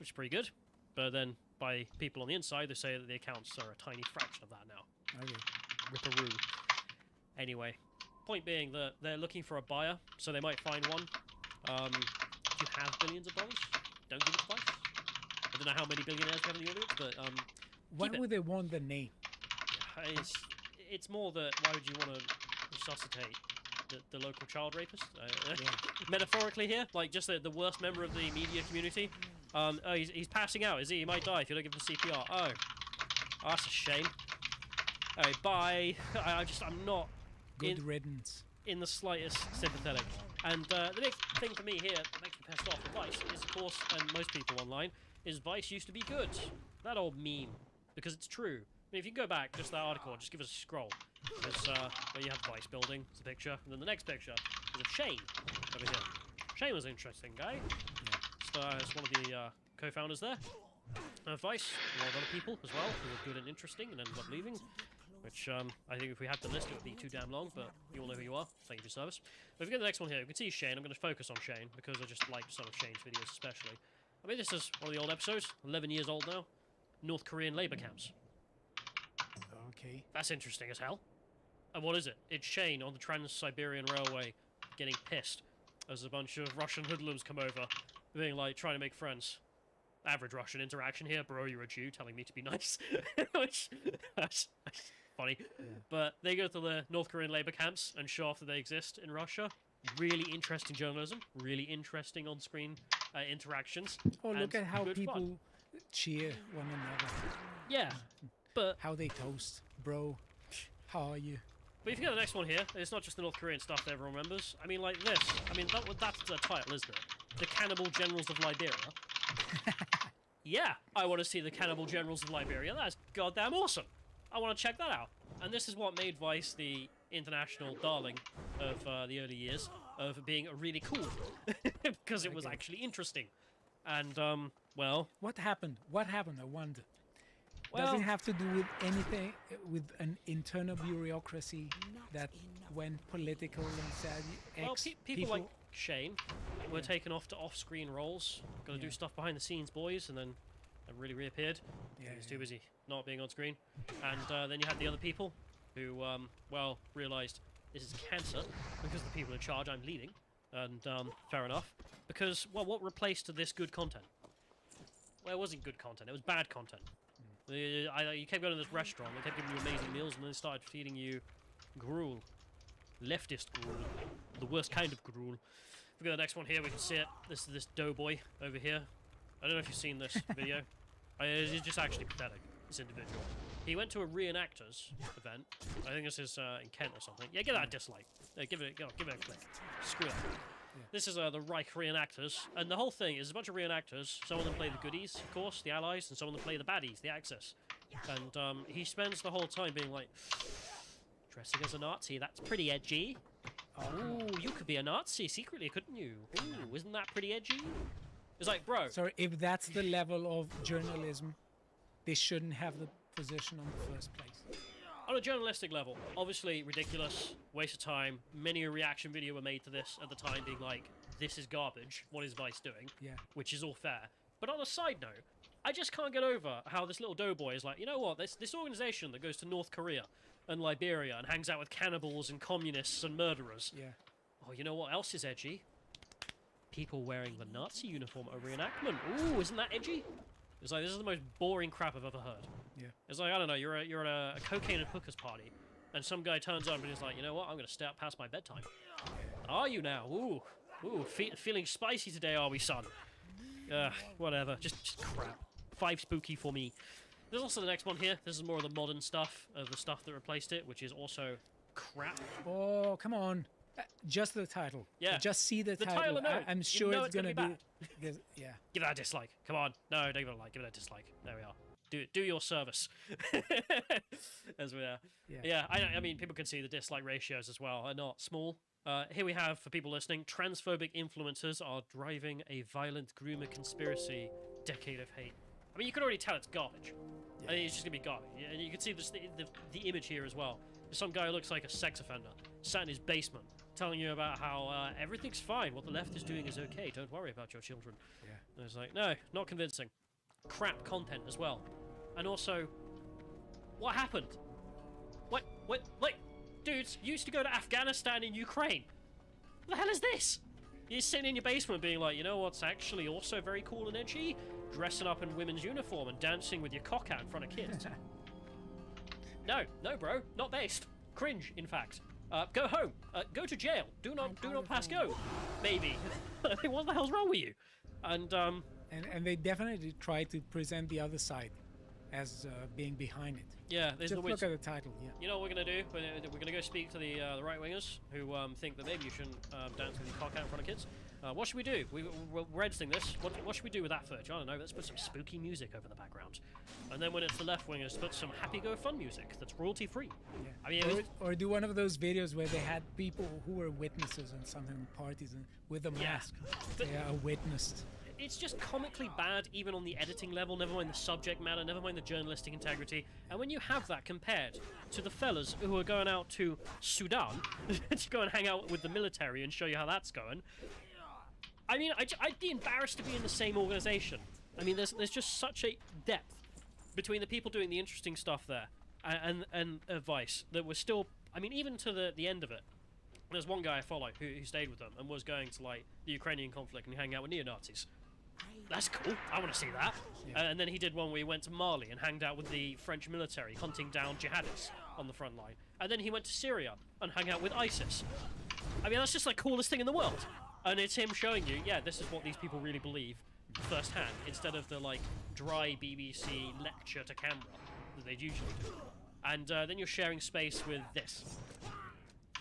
is pretty good. But then, by people on the inside, they say that the accounts are a tiny fraction of that now. Okay. Ripperoo. Anyway, point being that they're looking for a buyer, so they might find one. If you have billions of dollars, don't give it to Vice. I don't know how many billionaires we have in the audience, but Why keep it. would they want the name? It's more that why would you want to resuscitate the local child rapist? Metaphorically here, like just the worst member of the media community. Oh, he's passing out, is he? He might die if you don't give him CPR. Oh, that's a shame. Alright, bye. I'm not Good riddance. in the slightest sympathetic. And the big thing for me here that makes me pissed off with Vice is, of course, and most people online, is Vice used to be good. That old meme. Because it's true. I mean, if you go back, just that article, just give us a scroll. There's, where you have Vice building, it's a picture, and then the next picture is of Shane over here. Shane was an interesting guy. It's one of the co-founders there. Vice, a lot of other people as well, who were good and interesting and ended up leaving. Which, I think if we had the list, it would be too damn long, but you all know who you are. Thank you for your service. But if we go to the next one here, we can see Shane. I'm going to focus on Shane, because I just like some of Shane's videos especially. I mean, this is one of the old episodes, 11 years old now. North Korean labor camps. Okay. That's interesting as hell. And what is it? It's Shane on the Trans-Siberian Railway getting pissed as a bunch of Russian hoodlums come over, being like, trying to make friends. Average Russian interaction here. Bro, you're a Jew telling me to be nice. Which, that's funny. Yeah. But they go to the North Korean labor camps and show off that they exist in Russia. Really interesting journalism. Really interesting on-screen interactions. Oh, look at how people fun. cheer one another. Yeah, but how they toast. Bro, how are you? But if you go to the next one here, it's not just the North Korean stuff that everyone remembers. I mean, like this. I mean, that's the title, isn't it? The Cannibal Generals of Liberia. Yeah, I want to see the Cannibal Generals of Liberia. That's goddamn awesome. I want to check that out. And this is what made Vice the international darling of the early years, of being really cool. Because it was actually interesting. And, well... What happened? What happened, I wonder? Well, does it have to do with anything, with an internal bureaucracy that went political and said... Well, people like Shane were taken off to off-screen roles. Got to do stuff behind the scenes, boys, and then really reappeared. Yeah, He was too busy not being on screen. And then you had the other people who, well, realised this is cancer because the people in charge, I'm leaving. And fair enough. Because, well, what replaced this good content? Well, it wasn't good content. It was bad content. You kept going to this restaurant. They kept giving you amazing meals, and then they started feeding you gruel. Leftist gruel. The worst kind of gruel. If we go to the next one here, we can see it. This is this doughboy over here. I don't know if you've seen this video. It's just actually pathetic, this individual. He went to a reenactors event. I think this is in Kent or something. Yeah, give that a dislike. Give it a click. Screw that. Yeah. This is the Reich reenactors, and the whole thing is a bunch of reenactors. Some of them play the goodies, of course, the allies, and some of them play the baddies, the Axis. And he spends the whole time being like, dressing as a Nazi, that's pretty edgy. Oh, you could be a Nazi secretly, couldn't you? Ooh, isn't that pretty edgy? It's like, bro. So if that's the level of journalism, they shouldn't have the position on the first place. On a journalistic level, obviously ridiculous, waste of time. Many a reaction video were made to this at the time being like, this is garbage, what is Vice doing? Yeah. Which is all fair. But on a side note, I just can't get over how this little doughboy is like, you know what, this organization that goes to North Korea and Liberia and hangs out with cannibals and communists and murderers. Yeah. Oh, you know what else is edgy? People wearing the Nazi uniform at a reenactment. Ooh, isn't that edgy? It's like, this is the most boring crap I've ever heard. Yeah. It's like, I don't know, you're at a cocaine and hookers party, and some guy turns up and he's like, you know what, I'm going to stay up past my bedtime. Are you now? Ooh, feeling spicy today, are we, son? Whatever, just crap. 5 spooky for me. There's also the next one here. This is more of the modern stuff, of the stuff that replaced it, which is also crap. Oh, come on. Just the title. Yeah. Just see the title. title alone. I'm You sure know it's going to be... bad. Yeah. Give that a dislike. Come on. No, don't give it a like. Give it a dislike. There we are. Do your service. As we are. Yeah. I mean, people can see the dislike ratios as well are not small. Here we have, for people listening, transphobic influencers are driving a violent groomer conspiracy decade of hate. I mean, you can already tell it's garbage. Yeah. I mean, it's just going to be garbage. And you can see the image here as well. Some guy who looks like a sex offender, sat in his basement, telling you about how everything's fine. What the left is doing is okay. Don't worry about your children. Yeah. And it's like, no, not convincing. Crap content as well. And also, what happened? What, like, dudes, you used to go to Afghanistan and Ukraine. What the hell is this? You're sitting in your basement being like, you know what's actually also very cool and edgy? Dressing up in women's uniform and dancing with your cock out in front of kids. No, bro, not based. Cringe, in fact. Go home. Go to jail. Do not pass go. Maybe. What the hell's wrong with you? And they definitely try to present the other side as being behind it. Yeah, there's Just the look at the title. Yeah. You know what we're gonna do? We're gonna go speak to the right wingers who think that maybe you shouldn't dance with your cock out in front of kids. What should we do? We're editing this. What should we do with that footage? I don't know. Let's put some spooky music over the background, and then when it's the left wingers, put some happy go fun music that's royalty free. Yeah. I mean, or do one of those videos where they had people who were witnesses on something parties and with a mask. They are witnessed. It's just comically bad, even on the editing level, never mind the subject matter, never mind the journalistic integrity. And when you have that compared to the fellas who are going out to Sudan to go and hang out with the military and show you how that's going, I mean, I'd be embarrassed to be in the same organization. I mean, there's just such a depth between the people doing the interesting stuff there and Vice that was still, I mean, even to the end of it. There's one guy I follow who stayed with them and was going to, like, the Ukrainian conflict and hang out with neo-Nazis. That's cool. I want to see that. Yeah. And then he did one where he went to Mali and hanged out with the French military, hunting down jihadists on the front line. And then he went to Syria and hung out with ISIS. I mean, that's just the coolest thing in the world. And it's him showing you, yeah, this is what these people really believe firsthand, instead of the, like, dry BBC lecture to camera that they'd usually do. And then you're sharing space with this.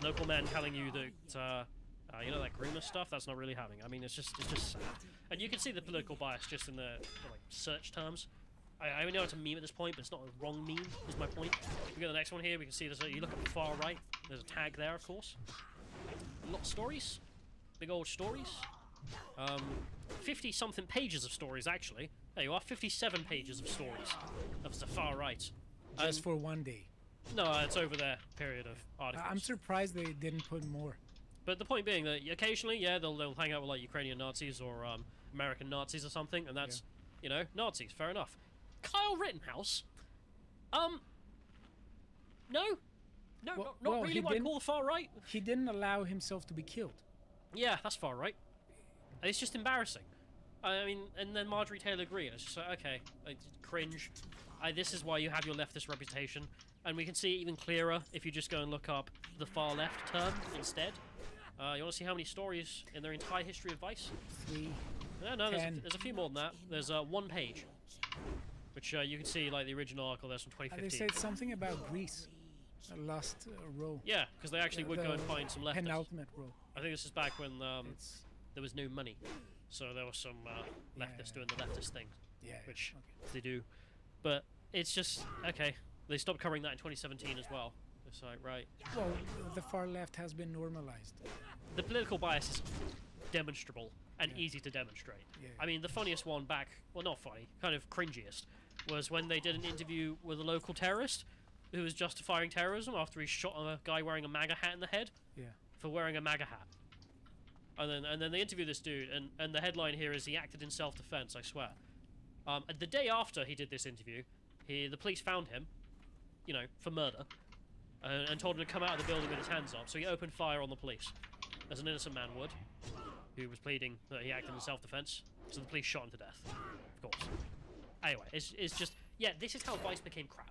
Local men telling you that, you know, that groomer stuff, that's not really happening. I mean, it's just sad. And you can see the political bias just in the like, search terms. I know it's a meme at this point, but it's not a wrong meme, is my point. We got the next one here, we can see there's you look at the far right, there's a tag there, of course. A lot of stories. Big old stories. 50-something pages of stories, actually. There you are, 57 pages of stories. That's the far right. Just for one day. No, it's over their period of articles. I'm surprised they didn't put more. But the point being that occasionally, yeah, they'll hang out with like Ukrainian Nazis or American Nazis or something, and that's You know, Nazis, fair enough. Kyle Rittenhouse? No. No, Well- not well, really he what I didn't- call the far right. He didn't allow himself to be killed. Yeah, that's far right. It's just embarrassing. I mean, and then Marjorie Taylor Greene. It's just like, okay, cringe. This is why you have your leftist reputation. And we can see it even clearer if you just go and look up the far left term instead. You want to see how many stories in their entire history of Vice? 3. No, Ten. there's a few more than that. There's one page, which you can see like the original article. There's from They 2015. said something about Greece. The last row. Yeah, because they actually would go and find some leftists. Penultimate row. I think this is back when It's there was no money, so there was some leftists doing the leftist thing, yeah. which okay. they do. But it's just okay. They stopped covering that in 2017 as well. It's like right. Well, the far left has been normalized. The political bias is demonstrable and easy to demonstrate. Yeah. I mean, the funniest one back, well, not funny, kind of cringiest, was when they did an interview with a local terrorist who was justifying terrorism after he shot a guy wearing a MAGA hat in the head Yeah. for wearing a MAGA hat. And then they interview this dude, and the headline here is he acted in self-defense, I swear. And the day after he did this interview, the police found him, you know, for murder, and told him to come out of the building with his hands up. So he opened fire on the police, as an innocent man would, who was pleading that he acted in self-defense. So the police shot him to death, of course. Anyway, it's just, yeah, this is how Vice became crap.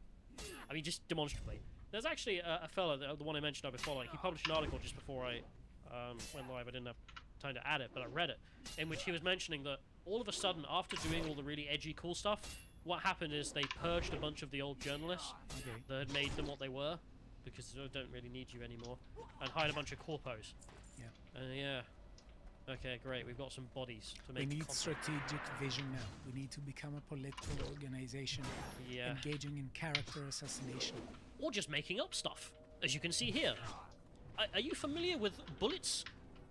I mean, just demonstrably. There's actually a fella, the one I mentioned before, like, he published an article just before I went live. I didn't have time to add it, but I read it, in which he was mentioning that all of a sudden, after doing all the really edgy, cool stuff, what happened is they purged a bunch of the old journalists that had made them what they were, because they don't really need you anymore, and hired a bunch of corpos. Yeah. Yeah. Okay, great. We've got some bodies to We make need content. strategic vision now. We need to become a political organization Yeah. engaging in character assassination. Or just making up stuff, as you can see here. Are you familiar with bullets?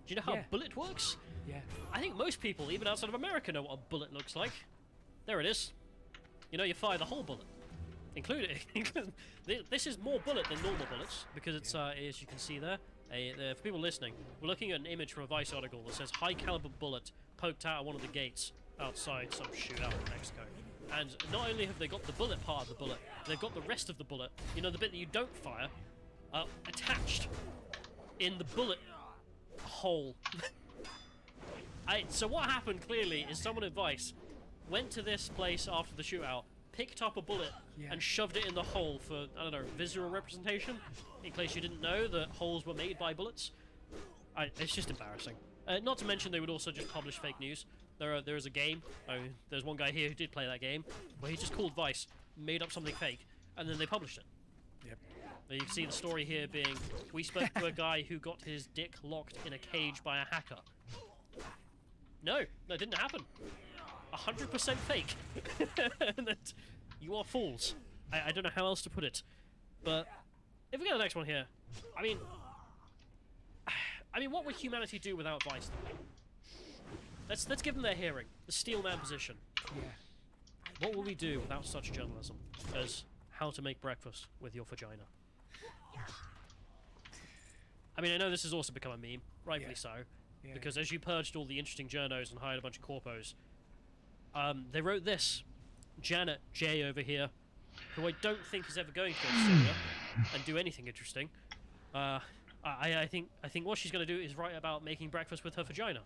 Do you know how Yeah. a bullet works? Yeah. I think most people, even outside of America, know what a bullet looks like. There it is. You know, you fire the whole bullet. Including, this is more bullet than normal bullets, because it's, as you can see there, for people listening, we're looking at an image from a Vice article that says high caliber bullet poked out of one of the gates outside some shootout in Mexico. And not only have they got the bullet part of the bullet, they've got the rest of the bullet, you know, the bit that you don't fire, attached in the bullet hole. So what happened clearly is someone at Vice went to this place after the shootout, picked up a bullet and shoved it in the hole for, I don't know, visual representation, in case you didn't know that holes were made by bullets. It's just embarrassing. Not to mention they would also just publish fake news. There is a game, there's one guy here who did play that game, where he just called Vice, made up something fake, and then they published it. Yep. You can see the story here being, we spoke to a guy who got his dick locked in a cage by a hacker. No, that didn't happen. 100% fake. And that you are fools. I don't know how else to put it. But if we go to the next one here, I mean, what would humanity do without Vice? Let's give them their hearing. The Steelman position. Yeah. What will we do without such journalism as how to make breakfast with your vagina? I mean, I know this has also become a meme, rightfully so, because as you purged all the interesting journos and hired a bunch of corpos, they wrote this. Janet J over here, who I don't think is ever going to go to Syria and do anything interesting. I think what she's going to do is write about making breakfast with her vagina,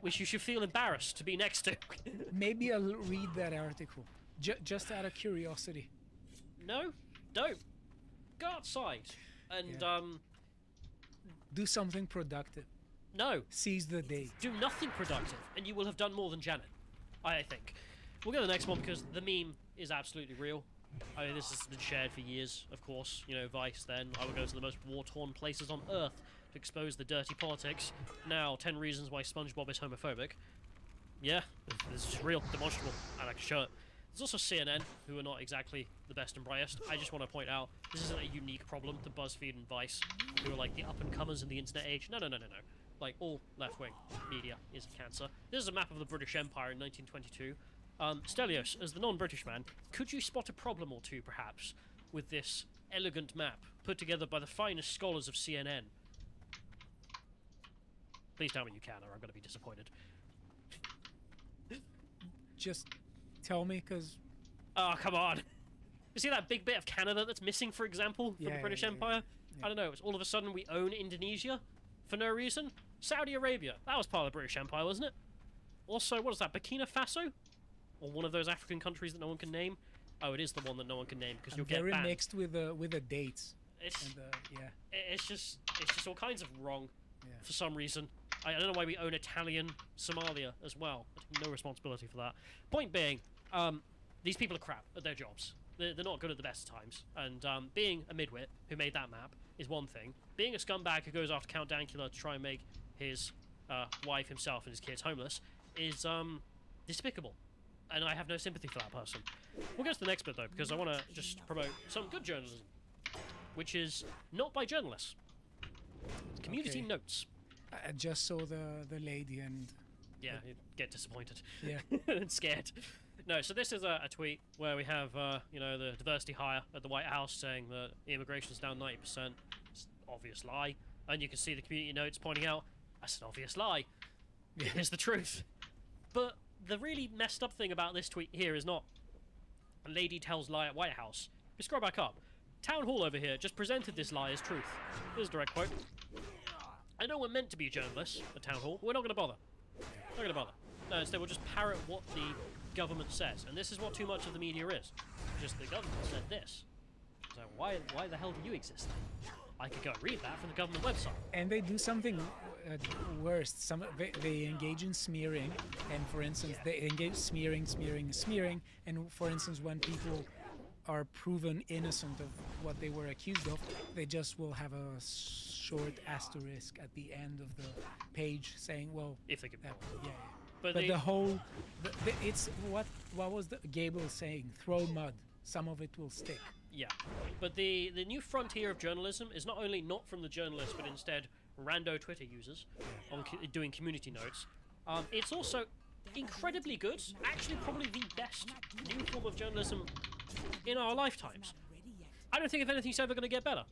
which you should feel embarrassed to be next to. Maybe I'll read that article, just out of curiosity. No, don't. Go outside and Do something productive. no, Seize the day. do nothing productive, and you will have done more than Janet. I think. We'll go to the next one because the meme is absolutely real. I mean, this has been shared for years, of course. You know, Vice then. I would go to the most war-torn places on Earth to expose the dirty politics. Now, 10 reasons why SpongeBob is homophobic. Yeah, this is real, demonstrable, and I can show it. There's also CNN, who are not exactly the best and brightest. I just want to point out, this isn't a unique problem to BuzzFeed and Vice, who are like the up-and-comers in the internet age. No. Like, all left-wing media is a cancer. This is a map of the British Empire in 1922. Stelios, as the non-British man, could you spot a problem or two, perhaps, with this elegant map put together by the finest scholars of CNN? Please tell me you can, or I'm going to be disappointed. just tell me? Because Oh, come on. You see that big bit of Canada that's missing, for example, from the Yeah, British yeah, Empire? I don't know, it's all of a sudden we own Indonesia for no reason. Saudi Arabia, that was part of the British Empire, wasn't it? Also, what is that, Burkina Faso? Or one of those African countries that no one can name? Oh, it is the one that no one can name because I'm you'll get very banned. mixed with the dates. It's, And yeah, it's just all kinds of wrong Yeah. for some reason. I don't know why we own Italian Somalia as well. I take no responsibility for that. Point being, these people are crap at their jobs. They're not good at the best of times. And being a midwit who made that map is one thing. Being a scumbag who goes after Count Dankula to try and make his wife, himself, and his kids homeless is despicable. And I have no sympathy for that person. We'll get to the next bit, though, because I want to just promote some good journalism, which is not by journalists. Community Okay. notes. I just saw the lady and Yeah, you get disappointed. Yeah. and scared. No, so this is a tweet where we have, you know, the diversity hire at the White House saying that immigration's down 90%. It's an obvious lie. And you can see the community notes pointing out, that's an obvious lie. Here's the truth. But the really messed up thing about this tweet here is not a lady tells lie at White House. If you scroll back up, Town Hall over here just presented this lie as truth. Here's a direct quote. I know we're meant to be journalists at Town Hall, but we're not going to bother. Not going to bother. No, instead we'll just parrot what the government says. And this is what too much of the media is. Just the government said this. So why the hell do you exist then? I could go and read that from the government website. and they do something worse. They engage in smearing, and for instance, they engage smearing. And for instance, when people are proven innocent of what they were accused of, they just will have a short asterisk at the end of the page saying, "Well, If they could. yeah." yeah. But But they- the whole, it's what was the Gable saying? Throw mud. Some of it will stick. Yeah, but the new frontier of journalism is not only not from the journalists, but instead rando Twitter users on doing community notes. It's also incredibly good, actually probably the best new form of journalism in our lifetimes. I don't think if anything's ever going to get better,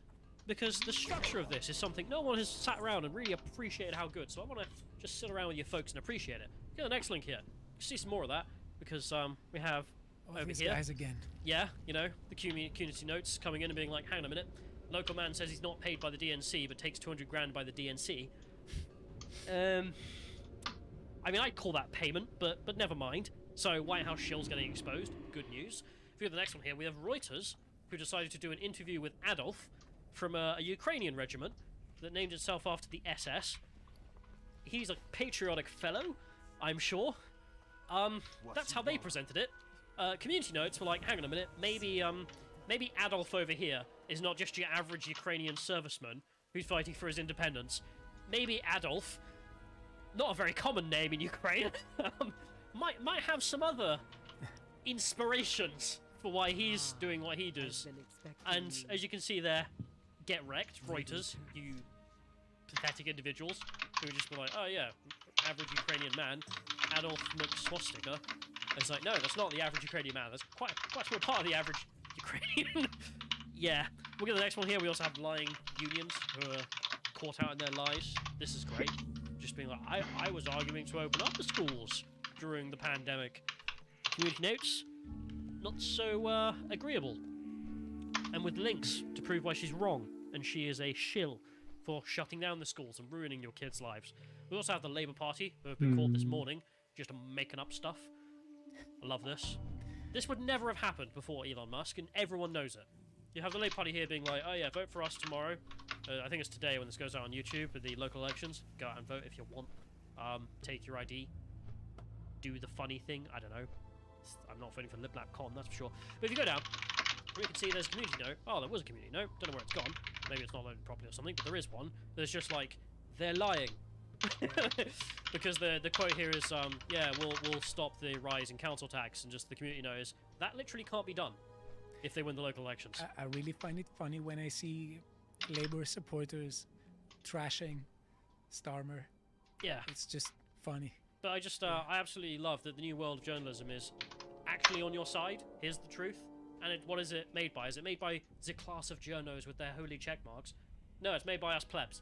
because the structure of this is something no one has sat around and really appreciated how good, so I want to just sit around with you folks and appreciate it. Get the next link here. See some more of that, because we have Oh, over these here. guys again. Yeah, you know, the community notes coming in and being like, hang on a minute, local man says he's not paid by the DNC but takes 200 grand by the DNC. I mean, I'd call that payment, but never mind. So, White House shill's getting exposed. Good news. If you have the next one here, we have Reuters, who decided to do an interview with Adolf from a Ukrainian regiment that named itself after the SS. He's a patriotic fellow, I'm sure. That's how they presented it. Community notes were like, hang on a minute, maybe Adolf over here is not just your average Ukrainian serviceman who's fighting for his independence. Maybe Adolf, not a very common name in Ukraine, might have some other inspirations for why he's doing what he does. And as you can see there, get wrecked, Reuters, you pathetic individuals who just be like, oh yeah, average Ukrainian man, Adolf McSwastika. It's like, no, that's not the average Ukrainian man. That's quite a small part of the average Ukrainian. Yeah. We'll get the next one here. We also have lying unions who are caught out in their lies. This is great. Just being like, I was arguing to open up the schools during the pandemic. Community notes, not so agreeable. And with links to prove why she's wrong, and she is a shill for shutting down the schools and ruining your kids' lives. We also have the Labour Party, who have been caught this morning, just making up stuff. I love this. This would never have happened before Elon Musk, and everyone knows it. You have the Labour Party here being like, oh yeah, vote for us tomorrow. I think it's today when this goes out on YouTube with the local elections. Go out and vote if you want. Take your ID. Do the funny thing. I don't know. I'm not voting for LibLabCon, that's for sure. But if you go down, we can see there's a community note. Oh, there was a community note. Don't know where it's gone. Maybe it's not loaded properly or something, but there is one. There's just like, they're lying. Because the quote here is, yeah, we'll stop the rise in council tax, and just the community note is, that literally can't be done if they win the local elections. I really find it funny when I see Labour supporters trashing Starmer. Yeah. It's just funny. But I just, I absolutely love that the new world of journalism is actually on your side. Here's the truth. And what is it made by? Is it made by the class of journos with their holy check marks? No, it's made by us plebs.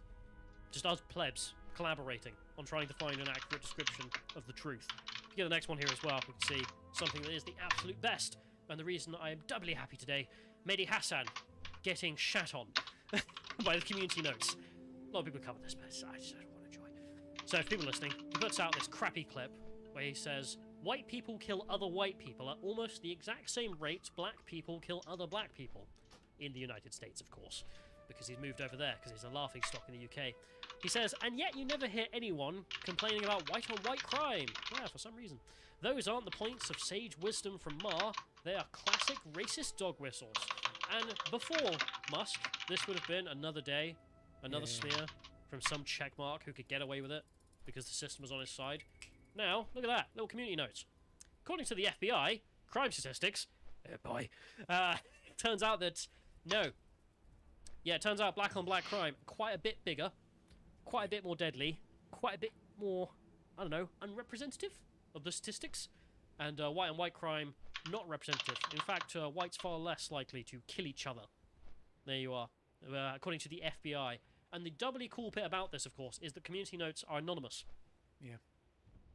Just us plebs collaborating on trying to find an accurate description of the truth. If you get the next one here as well, we can see something that is the absolute best. And the reason I am doubly happy today, Mehdi Hassan getting shat on by the community notes. A lot of people cover this, but I just don't want to join. So if people are listening, he puts out this crappy clip where he says, white people kill other white people at almost the exact same rate black people kill other black people. In the United States, of course, because he's moved over there because he's a laughingstock in the UK. He says, and yet you never hear anyone complaining about white-on-white crime. Yeah, for some reason. Those aren't the points of sage wisdom from Mar. They are classic racist dog whistles. And before Musk, this would have been another day, another smear from some checkmark who could get away with it because the system was on his side. Now, look at that, little community notes. According to the FBI, crime statistics, it turns out that, no. Yeah, it turns out black-on-black crime, quite a bit bigger, quite a bit more deadly, quite a bit more, I don't know, unrepresentative of the statistics. And white-on-white crime, not representative. In fact, white's far less likely to kill each other. There you are, according to the FBI. And the doubly cool bit about this, of course, is that community notes are anonymous. Yeah.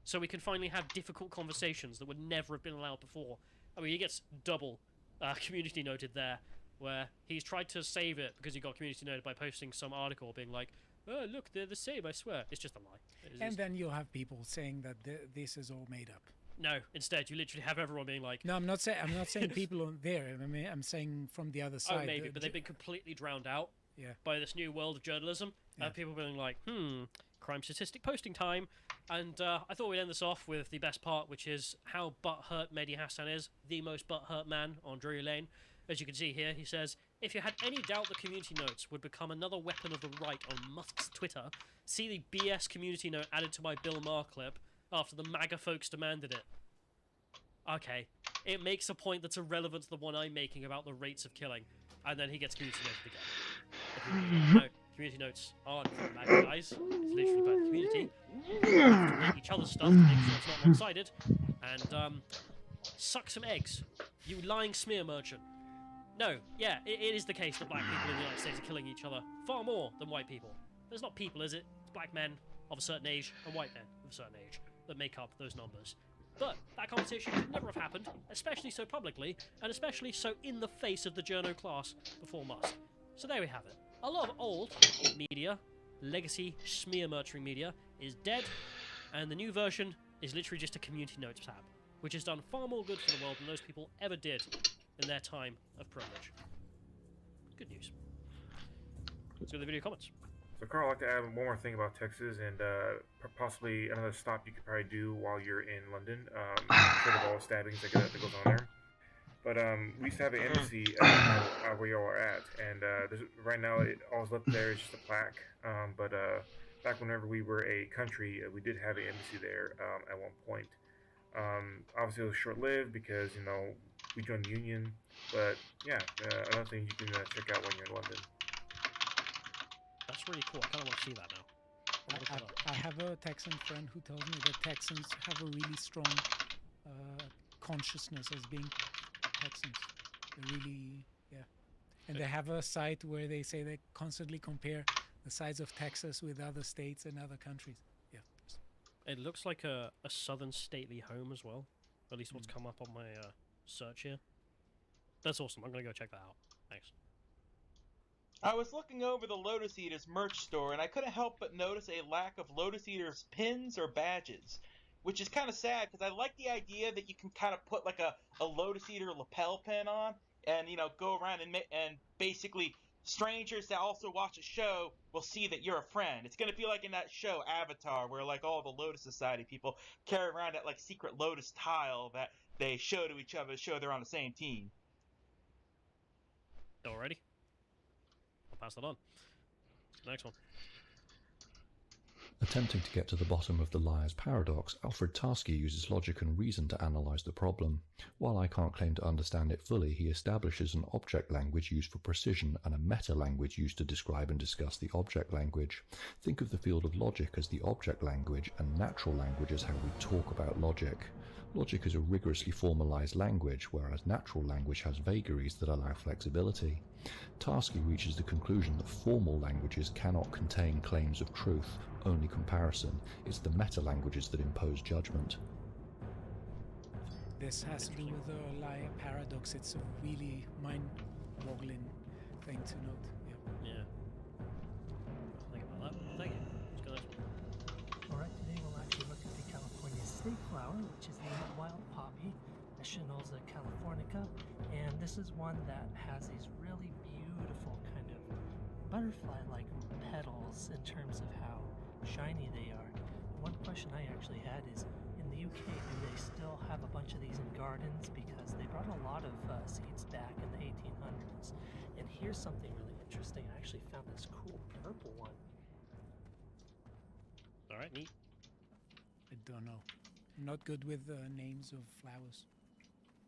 So we can finally have difficult conversations that would never have been allowed before. I mean, he gets double community noted there, where he's tried to save it because he got community noted by posting some article being like, oh, look, they're the same, I swear. It's just a lie. And then you'll have people saying that this is all made up. No, instead, you literally have everyone being like... No, I'm not saying people on there. I mean, I'm saying from the other side. Oh, maybe, but they've been completely drowned out by this new world of journalism. People being like, crime statistic posting time. And I thought we'd end this off with the best part, which is how butthurt Mehdi Hassan is, the most butthurt man on Drury Lane. As you can see here, he says, if you had any doubt the community notes would become another weapon of the right on Musk's Twitter, see the BS community note added to my Bill Maher clip after the MAGA folks demanded it. Okay, it makes a point that's irrelevant to the one I'm making about the rates of killing. And then he gets community noted again. No, community notes aren't for MAGA guys. It's literally about the community. You have to rate each other's stuff to make sure it's not one-sided. And, suck some eggs, you lying smear merchant. No, yeah, it is the case that black people in the United States are killing each other far more than white people. There's not people, is it? It's black men of a certain age and white men of a certain age that make up those numbers. But that competition could never have happened, especially so publicly, and especially so in the face of the journo class before Musk. So there we have it. A lot of old media, legacy smear murturing media, is dead, and the new version is literally just a community notes tab, which has done far more good for the world than those people ever did in their time of privilege. Good news. Let's go to the video comments. So Carl, I'd like to add one more thing about Texas and possibly another stop you could probably do while you're in London, instead of all the stabbings that goes on there. But we used to have an embassy where you all are at, and right now all's left there is just a plaque. But back whenever we were a country, we did have an embassy there at one point. Obviously it was short-lived because, you know, we joined the Union, but yeah, another thing you can check out when you're in London. That's really cool. I kind of want to see that now. I have a Texan friend who tells me that Texans have a really strong consciousness as being Texans. They really, and they have a site where they say they constantly compare the size of Texas with other states and other countries. Yeah. It looks like a southern stately home as well. At least what's come up on my search here. That's awesome. I'm going to go check that out. Thanks. I was looking over the Lotus Eaters merch store, and I couldn't help but notice a lack of Lotus Eaters pins or badges, which is kind of sad because I like the idea that you can kind of put like a Lotus Eater lapel pin on and, you know, go around and basically strangers that also watch a show will see that you're a friend. It's going to be like in that show Avatar where like all the Lotus Society people carry around that like secret Lotus tile that they show to each other to show they're on the same team. Alrighty. I'll pass that on. Next one. Attempting to get to the bottom of the liar's paradox, Alfred Tarski uses logic and reason to analyse the problem. While I can't claim to understand it fully, he establishes an object language used for precision and a meta-language used to describe and discuss the object language. Think of the field of logic as the object language and natural language as how we talk about logic. Logic is a rigorously formalised language, whereas natural language has vagaries that allow flexibility. Tarski reaches the conclusion that formal languages cannot contain claims of truth, only comparison. It's the meta-languages that impose judgment. this has to do with the liar paradox. It's a really mind-boggling thing to note. Yeah. Yeah. Think about that. Thank you. Let's go next one. Alright, today we'll actually look at the California state flower, which is the wild poppy, Echinulza californica, and this is one that has these really beautiful kind of butterfly-like petals in terms of how shiny they are. One question I actually had is, in the UK, do they still have a bunch of these in gardens? Because they brought a lot of seeds back in the 1800s. And here's something really interesting. I actually found this cool purple one. Alright, neat. I don't know. Not good with names of flowers.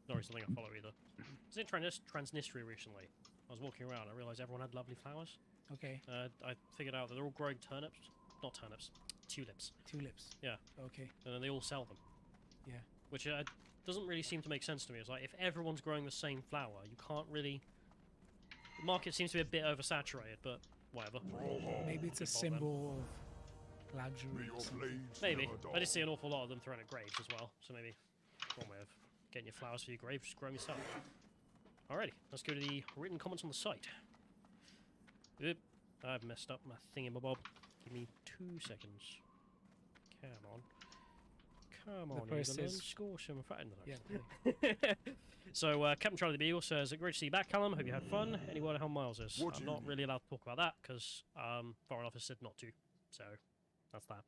Not really something I follow either. I was in Transnistria recently. I was walking around, I realised everyone had lovely flowers. Okay. I figured out that they're all growing turnips. Not turnips. Tulips. Tulips. Yeah. Okay. And then they all sell them. Yeah. Which doesn't really seem to make sense to me. It's like, if everyone's growing the same flower, you can't really... The market seems to be a bit oversaturated, but whatever. Maybe it's a symbol of luxury or something. Maybe. I did see an awful lot of them thrown at graves as well, so maybe one way of getting your flowers for your grave, just grow them yourself. Alrighty, let's go to the written comments on the site. Oop, I've messed up my thingamabob. Give me 2 seconds. Come on. Come on, England. Score some fighting. Yeah. So, Captain Charlie the Beagle says, great to see you back, Callum. Hope you had fun. Any word on how Miles is? I'm not really allowed to talk about that because Foreign Office said not to. So, that's that.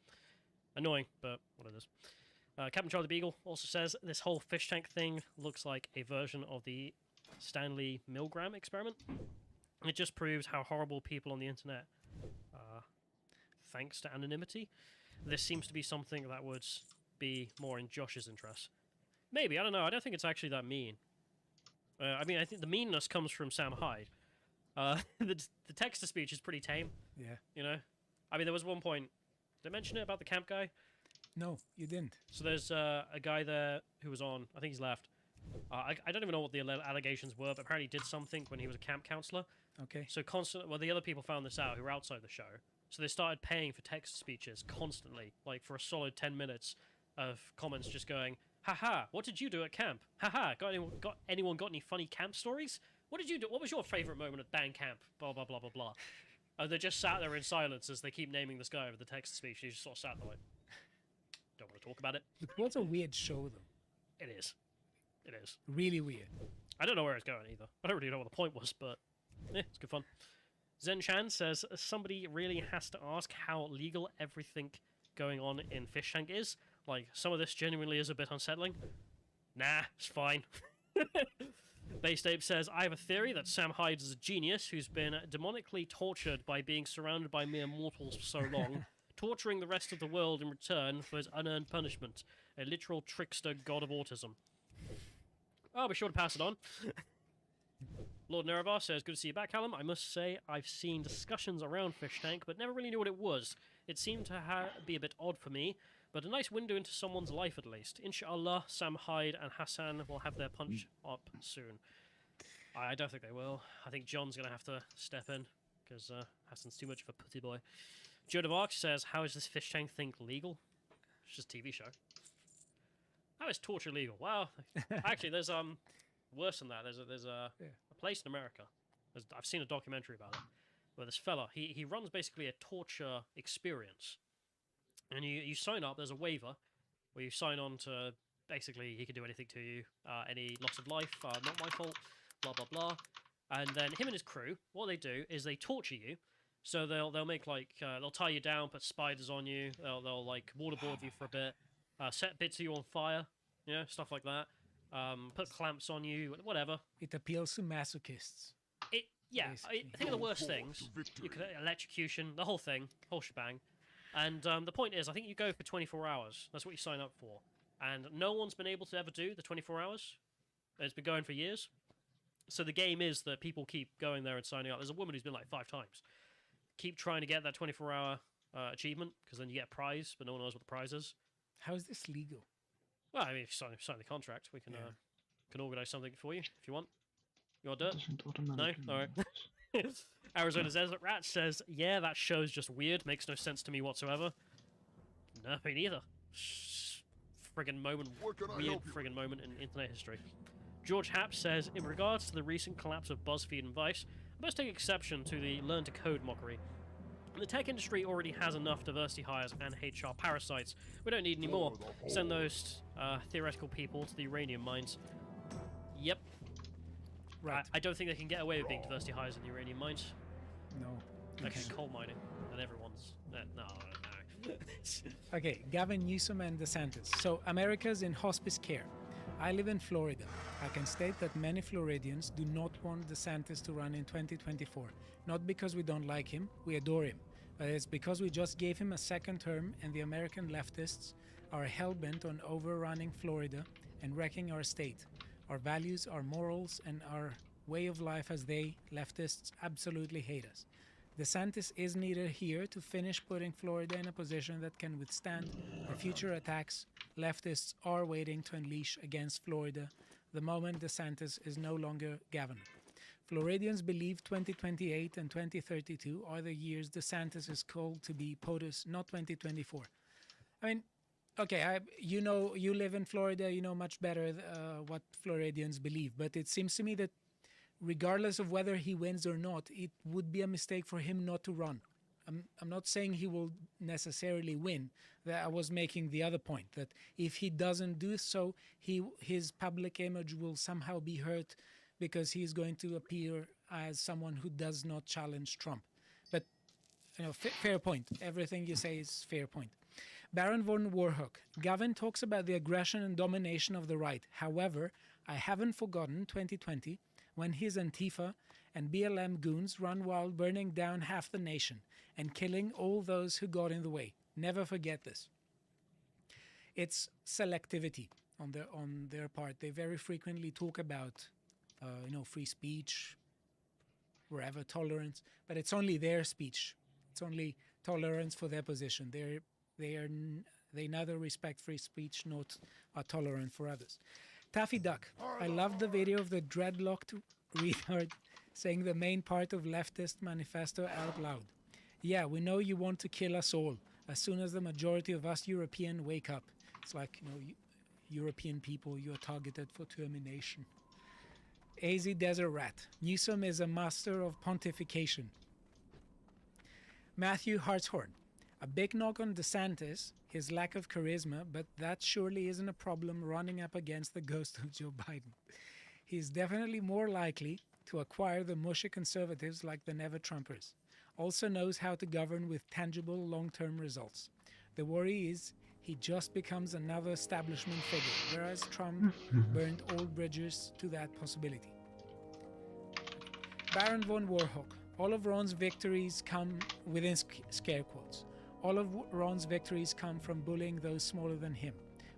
Annoying, but what it is. Captain Charlie the Beagle also says, this whole fish tank thing looks like a version of the Stanley Milgram experiment. It just proves how horrible people on the internet are, thanks to anonymity. This seems to be something that would be more in Josh's interest. Maybe, I don't know. I don't think it's actually that mean. I mean, I think the meanness comes from Sam Hyde. The text-to-speech is pretty tame. Yeah. You know? I mean, there was one point... Did I mention it about the camp guy? No, you didn't. So there's a guy there who was on... I think he's left. I don't even know what the allegations were, but apparently he did something when he was a camp counselor. Okay. So constantly... Well, the other people found this out who were outside the show. So they started paying for text speeches constantly, like for a solid 10 minutes of comments just going, haha, what did you do at camp? Haha, got anyone got any funny camp stories? What did you do? What was your favourite moment at band camp? Blah, blah, blah, blah, blah. And they just sat there in silence as they keep naming this guy over the text speech. He just sort of sat there like, don't want to talk about it. It was a weird show, though. It is. It is. Really weird. I don't know where it's going either. I don't really know what the point was, but it's good fun. Zen Chan says, somebody really has to ask how legal everything going on in Fish Tank is. Like, some of this genuinely is a bit unsettling. Nah, it's fine. Base Ape says, I have a theory that Sam Hyde is a genius who's been demonically tortured by being surrounded by mere mortals for so long, torturing the rest of the world in return for his unearned punishment. A literal trickster god of autism. I'll be sure to pass it on. Lord Nerevar says, good to see you back, Callum. I must say, I've seen discussions around Fish Tank, but never really knew what it was. It seemed to be a bit odd for me, but a nice window into someone's life at least. Inshallah, Sam Hyde and Hassan will have their punch up soon. I don't think they will. I think John's going to have to step in, because Hassan's too much of a putty boy. Joe DeVark says, how is this Fish Tank thing legal? It's just a TV show. How is torture legal? Wow. Actually, there's worse than that. There's a place in America. I've seen a documentary about it, where this fella, he runs basically a torture experience. And you sign up, there's a waiver, where you sign on to, basically, he can do anything to you, any loss of life, not my fault, blah, blah, blah. And then him and his crew, what they do is they torture you. So they'll make, like, they'll tie you down, put spiders on you, they'll like, waterboard you for a bit, set bits of you on fire, you know, stuff like that. Put clamps on you, whatever. It appeals to masochists. I think of the worst things. You could electrocution, the whole thing, whole shebang. And the point is, I think you go for 24 hours. That's what you sign up for. And no one's been able to ever do the 24 hours. It's been going for years. So the game is that people keep going there and signing up. There's a woman who's been like 5 times. Keep trying to get that 24-hour achievement, because then you get a prize, but no one knows what the prize is. How is this legal? Well, I mean, if you sign the contract, we can organise something for you if you want. You want dirt? No? Alright. Arizona's Desert Rat says, yeah, that show's just weird. Makes no sense to me whatsoever. No, me neither. friggin' moment, weird friggin' moment in internet history. George Happ says, in regards to the recent collapse of BuzzFeed and Vice, I must take exception to the learn to code mockery. The tech industry already has enough diversity hires and HR parasites. We don't need any more. Send those theoretical people to the uranium mines. Yep. Right. I don't think they can get away with being diversity hires in the uranium mines. No. Actually, coal mining. And everyone's... no. Okay, Gavin Newsom and DeSantis. So, America's in hospice care. I live in Florida. I can state that many Floridians do not want DeSantis to run in 2024. Not because we don't like him, we adore him, but it's because we just gave him a second term and the American leftists are hell-bent on overrunning Florida and wrecking our state. Our values, our morals, and our way of life as they, leftists, absolutely hate us. DeSantis is needed here to finish putting Florida in a position that can withstand the future attacks leftists are waiting to unleash against Florida the moment DeSantis is no longer governor. Floridians believe 2028 and 2032 are the years DeSantis is called to be POTUS, not 2024. I mean, okay, you live in Florida, you know much better what Floridians believe, but it seems to me that regardless of whether he wins or not, it would be a mistake for him not to run. I'm not saying he will necessarily win. I was making the other point that if he doesn't do so, his public image will somehow be hurt because he's going to appear as someone who does not challenge Trump. But fair point. Everything you say is fair point. Baron von Warhoek. Gavin talks about the aggression and domination of the right. However, I haven't forgotten 2020 when his Antifa and BLM goons run wild, burning down half the nation and killing all those who got in the way. Never forget this. It's selectivity on their part. They very frequently talk about, free speech, wherever tolerance, but it's only their speech. It's only tolerance for their position. They neither respect free speech nor are tolerant for others. Taffy Duck. I love the video of the dreadlocked retard saying the main part of leftist manifesto out loud. Yeah, we know you want to kill us all as soon as the majority of us European wake up. It's like, European people, you are targeted for termination. AZ Desert Rat. Newsom is a master of pontification. Matthew Hartshorn. A big knock on DeSantis, his lack of charisma, but that surely isn't a problem running up against the ghost of Joe Biden. He's definitely more likely to acquire the mushy conservatives like the never-Trumpers. Also knows how to govern with tangible long-term results. The worry is he just becomes another establishment figure, whereas Trump burned all bridges to that possibility. Baron von Warhoek. All of Ron's victories come within scare quotes. All of Ron's victories come from bullying those smaller than him.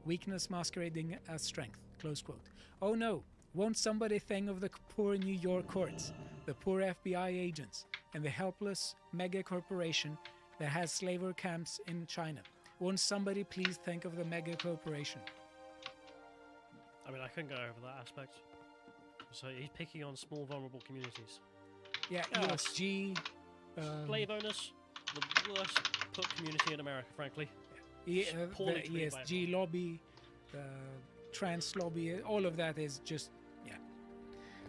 Weakness masquerading as strength. Close quote. Oh no, won't somebody think of the poor New York courts, the poor FBI agents, and the helpless mega corporation that has slaver camps in China? Won't somebody please think of the mega corporation? I mean, I couldn't go over that aspect. So he's picking on small, vulnerable communities. Yeah, ESG. Slave owners, the worst put community in America, frankly. The ESG lobby, the trans lobby, all of that is just,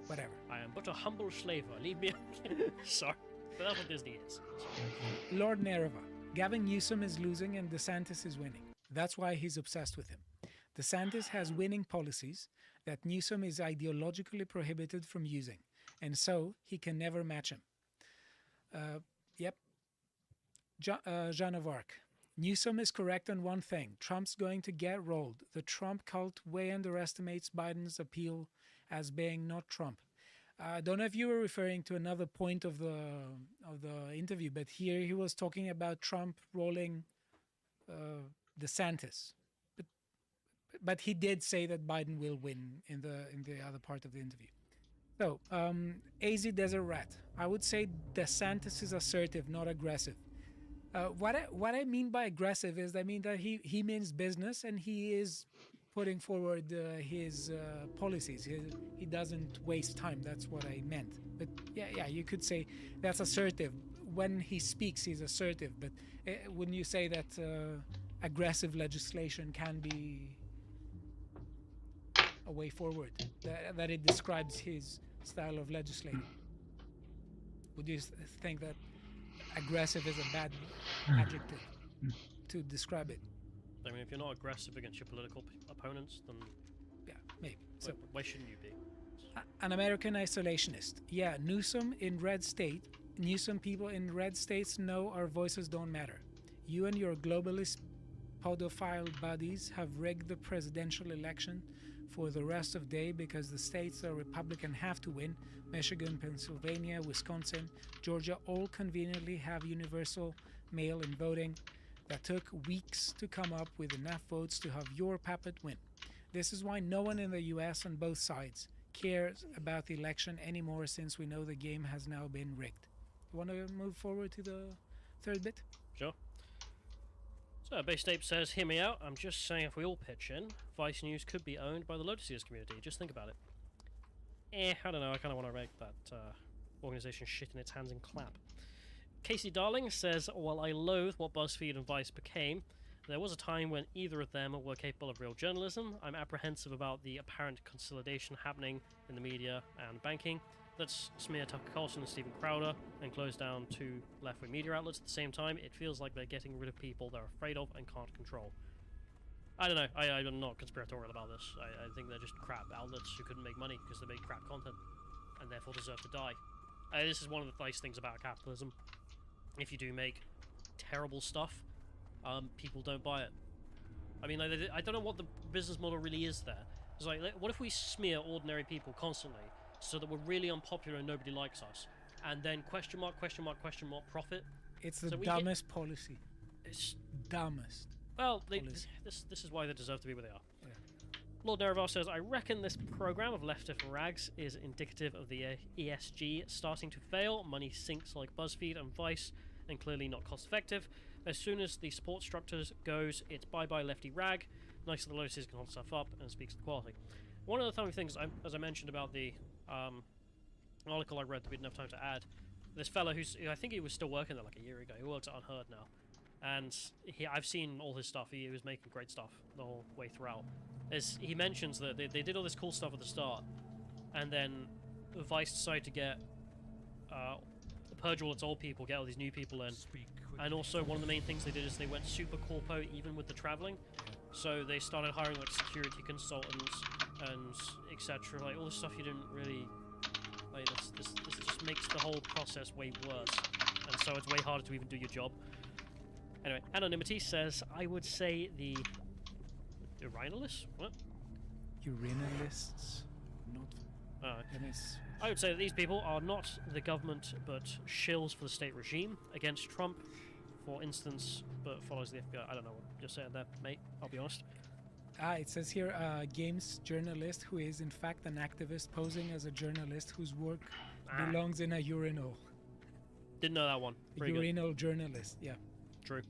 whatever. I am but a humble slaver. Leave me alone. Sorry, but that's what Disney is. Lord Nereva. Gavin Newsom is losing and DeSantis is winning. That's why he's obsessed with him. DeSantis has winning policies that Newsom is ideologically prohibited from using, and so he can never match him. Jean of Arc. Newsom is correct on one thing. Trump's going to get rolled. The Trump cult way underestimates Biden's appeal as being not Trump. I don't know if you were referring to another point of the interview, but here he was talking about Trump rolling DeSantis. But he did say that Biden will win in the other part of the interview. So, AZ Desert Rat. I would say DeSantis is assertive, not aggressive. What I mean by aggressive is I mean that he means business and he is putting forward his policies. He doesn't waste time. That's what I meant. But yeah, you could say that's assertive. When he speaks, he's assertive. But wouldn't you say that aggressive legislation can be a way forward, that it describes his style of legislating? Would you think that aggressive is a bad adjective to describe it? I mean, if you're not aggressive against your political opponents, then Yeah, maybe. So, why shouldn't you be? an American isolationist. Yeah, Newsom people in red states know our voices don't matter. You and your globalist pedophile buddies have rigged the presidential election for the rest of day because the states that Republican have to win, Michigan, Pennsylvania, Wisconsin, Georgia, all conveniently have universal mail-in voting that took weeks to come up with enough votes to have your puppet win. This is why no one in the US on both sides cares about the election anymore, since we know the game has now been rigged. You want to move forward to the third bit? Sure. So, Base Ape says, hear me out. I'm just saying if we all pitch in, Vice News could be owned by the Lotus Eaters community. Just think about it. I don't know. I kind of want to make that organization shit in its hands and clap. Casey Darling says, while I loathe what BuzzFeed and Vice became, there was a time when either of them were capable of real journalism. I'm apprehensive about the apparent consolidation happening in the media and banking. Let's smear Tucker Carlson and Stephen Crowder and close down two left-wing media outlets at the same time. It feels like they're getting rid of people they're afraid of and can't control. I don't know. I'm not conspiratorial about this. I think they're just crap outlets who couldn't make money because they made crap content and therefore deserve to die. This is one of the nice things about capitalism. If you do make terrible stuff, people don't buy it. I mean, I don't know what the business model really is there. It's like, what if we smear ordinary people constantly so that we're really unpopular and nobody likes us, and then question mark profit? It's the dumbest policy. It's dumbest. Well, this is why they deserve to be where they are. Yeah. Lord Nerevar says, I reckon this program of leftist rags is indicative of the ESG starting to fail. Money sinks like BuzzFeed and Vice, and clearly not cost effective. As soon as the support structures goes, it's bye-bye lefty rag. Nice that the Lotuses can hold stuff up and speaks to the quality. One of the funny things, as I mentioned about the article I read that we didn't have time to add, this fellow I think he was still working there like a year ago. He works at Unheard now. And I've seen all his stuff. He was making great stuff the whole way throughout. He mentions that they did all this cool stuff at the start, and then Vice decided to get purge all its old people, get all these new people in. And also one of the main things they did is they went super corpo even with the traveling. So they started hiring like security consultants and etc. Like all this stuff you didn't really like. This just makes the whole process way worse, and so it's way harder to even do your job. Anyway, Anonymity says, I would say the urinalists? What? Urinalists? Not... I would say that these people are not the government, but shills for the state regime against Trump, for instance, but follows the FBI. I don't know what you're saying there, mate. I'll be honest. It says here, games journalist who is in fact an activist posing as a journalist whose work belongs in a urinal. Didn't know that one. Urinal journalist, yeah. True.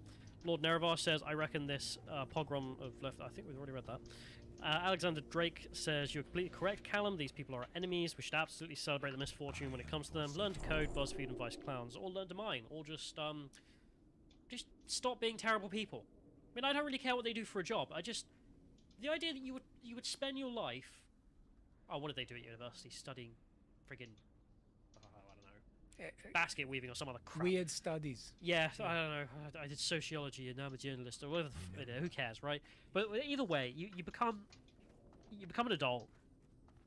Lord Nerevar says, I reckon this pogrom of left... I think we've already read that. Alexander Drake says, you're completely correct, Callum. These people are our enemies. We should absolutely celebrate the misfortune when it comes to them. Learn to code, BuzzFeed and Vice clowns. Or learn to mine. Or just stop being terrible people. I mean, I don't really care what they do for a job. The idea that you would spend your life... Oh, what did they do at university? Studying friggin... basket weaving or some other crap. Weird studies. Yeah, I don't know. I did sociology and now I'm a journalist or whatever. Who cares, right? But either way, you become an adult.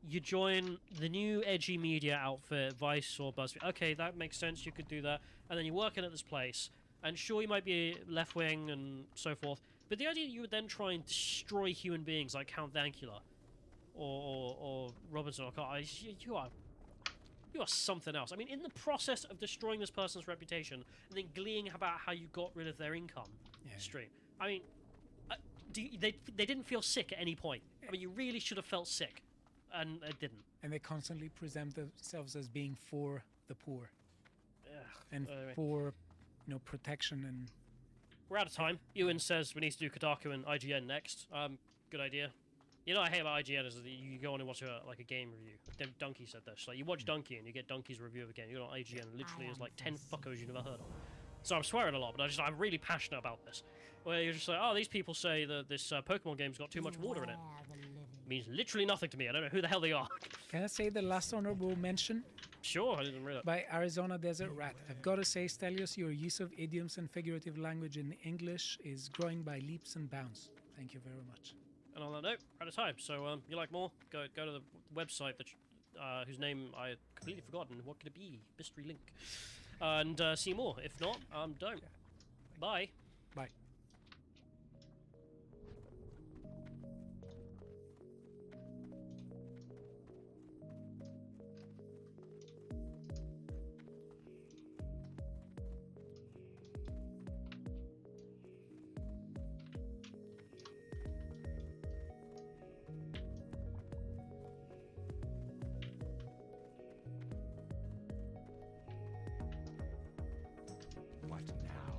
You join the new edgy media outfit, Vice or BuzzFeed. Okay, that makes sense. You could do that, and then you're working at this place. And sure, you might be left wing and so forth. But the idea that you would then try and destroy human beings like Count Dankula or Robinson or you are something else. I mean, in the process of destroying this person's reputation and then gleeing about how you got rid of their income stream. I mean, they didn't feel sick at any point. I mean, you really should have felt sick, and they didn't. And they constantly present themselves as being for the poor. And for, protection and... We're out of time. Ewan says we need to do Kotaku and IGN next. Good idea. You know what I hate about IGN is that you go on and watch a game review. Donkey said this. Like, you watch Donkey and you get Donkey's review of a game. You go on IGN and literally there's like 10 fuckos you've never heard of. So I'm swearing a lot, but I'm really passionate about this. Where you're just like, oh, these people say that this Pokemon game's got too much water in it. means literally nothing to me. I don't know who the hell they are. Can I say the last honorable mention? Sure, I didn't read it. By Arizona Desert Rat. I've got to say, Stelios, your use of idioms and figurative language in English is growing by leaps and bounds. Thank you very much. And on that note, we're out of time. So, you like more? Go to the website that whose name I completely forgotten. What could it be? Mystery link. And see more. If not, don't. Bye. Bye. What now?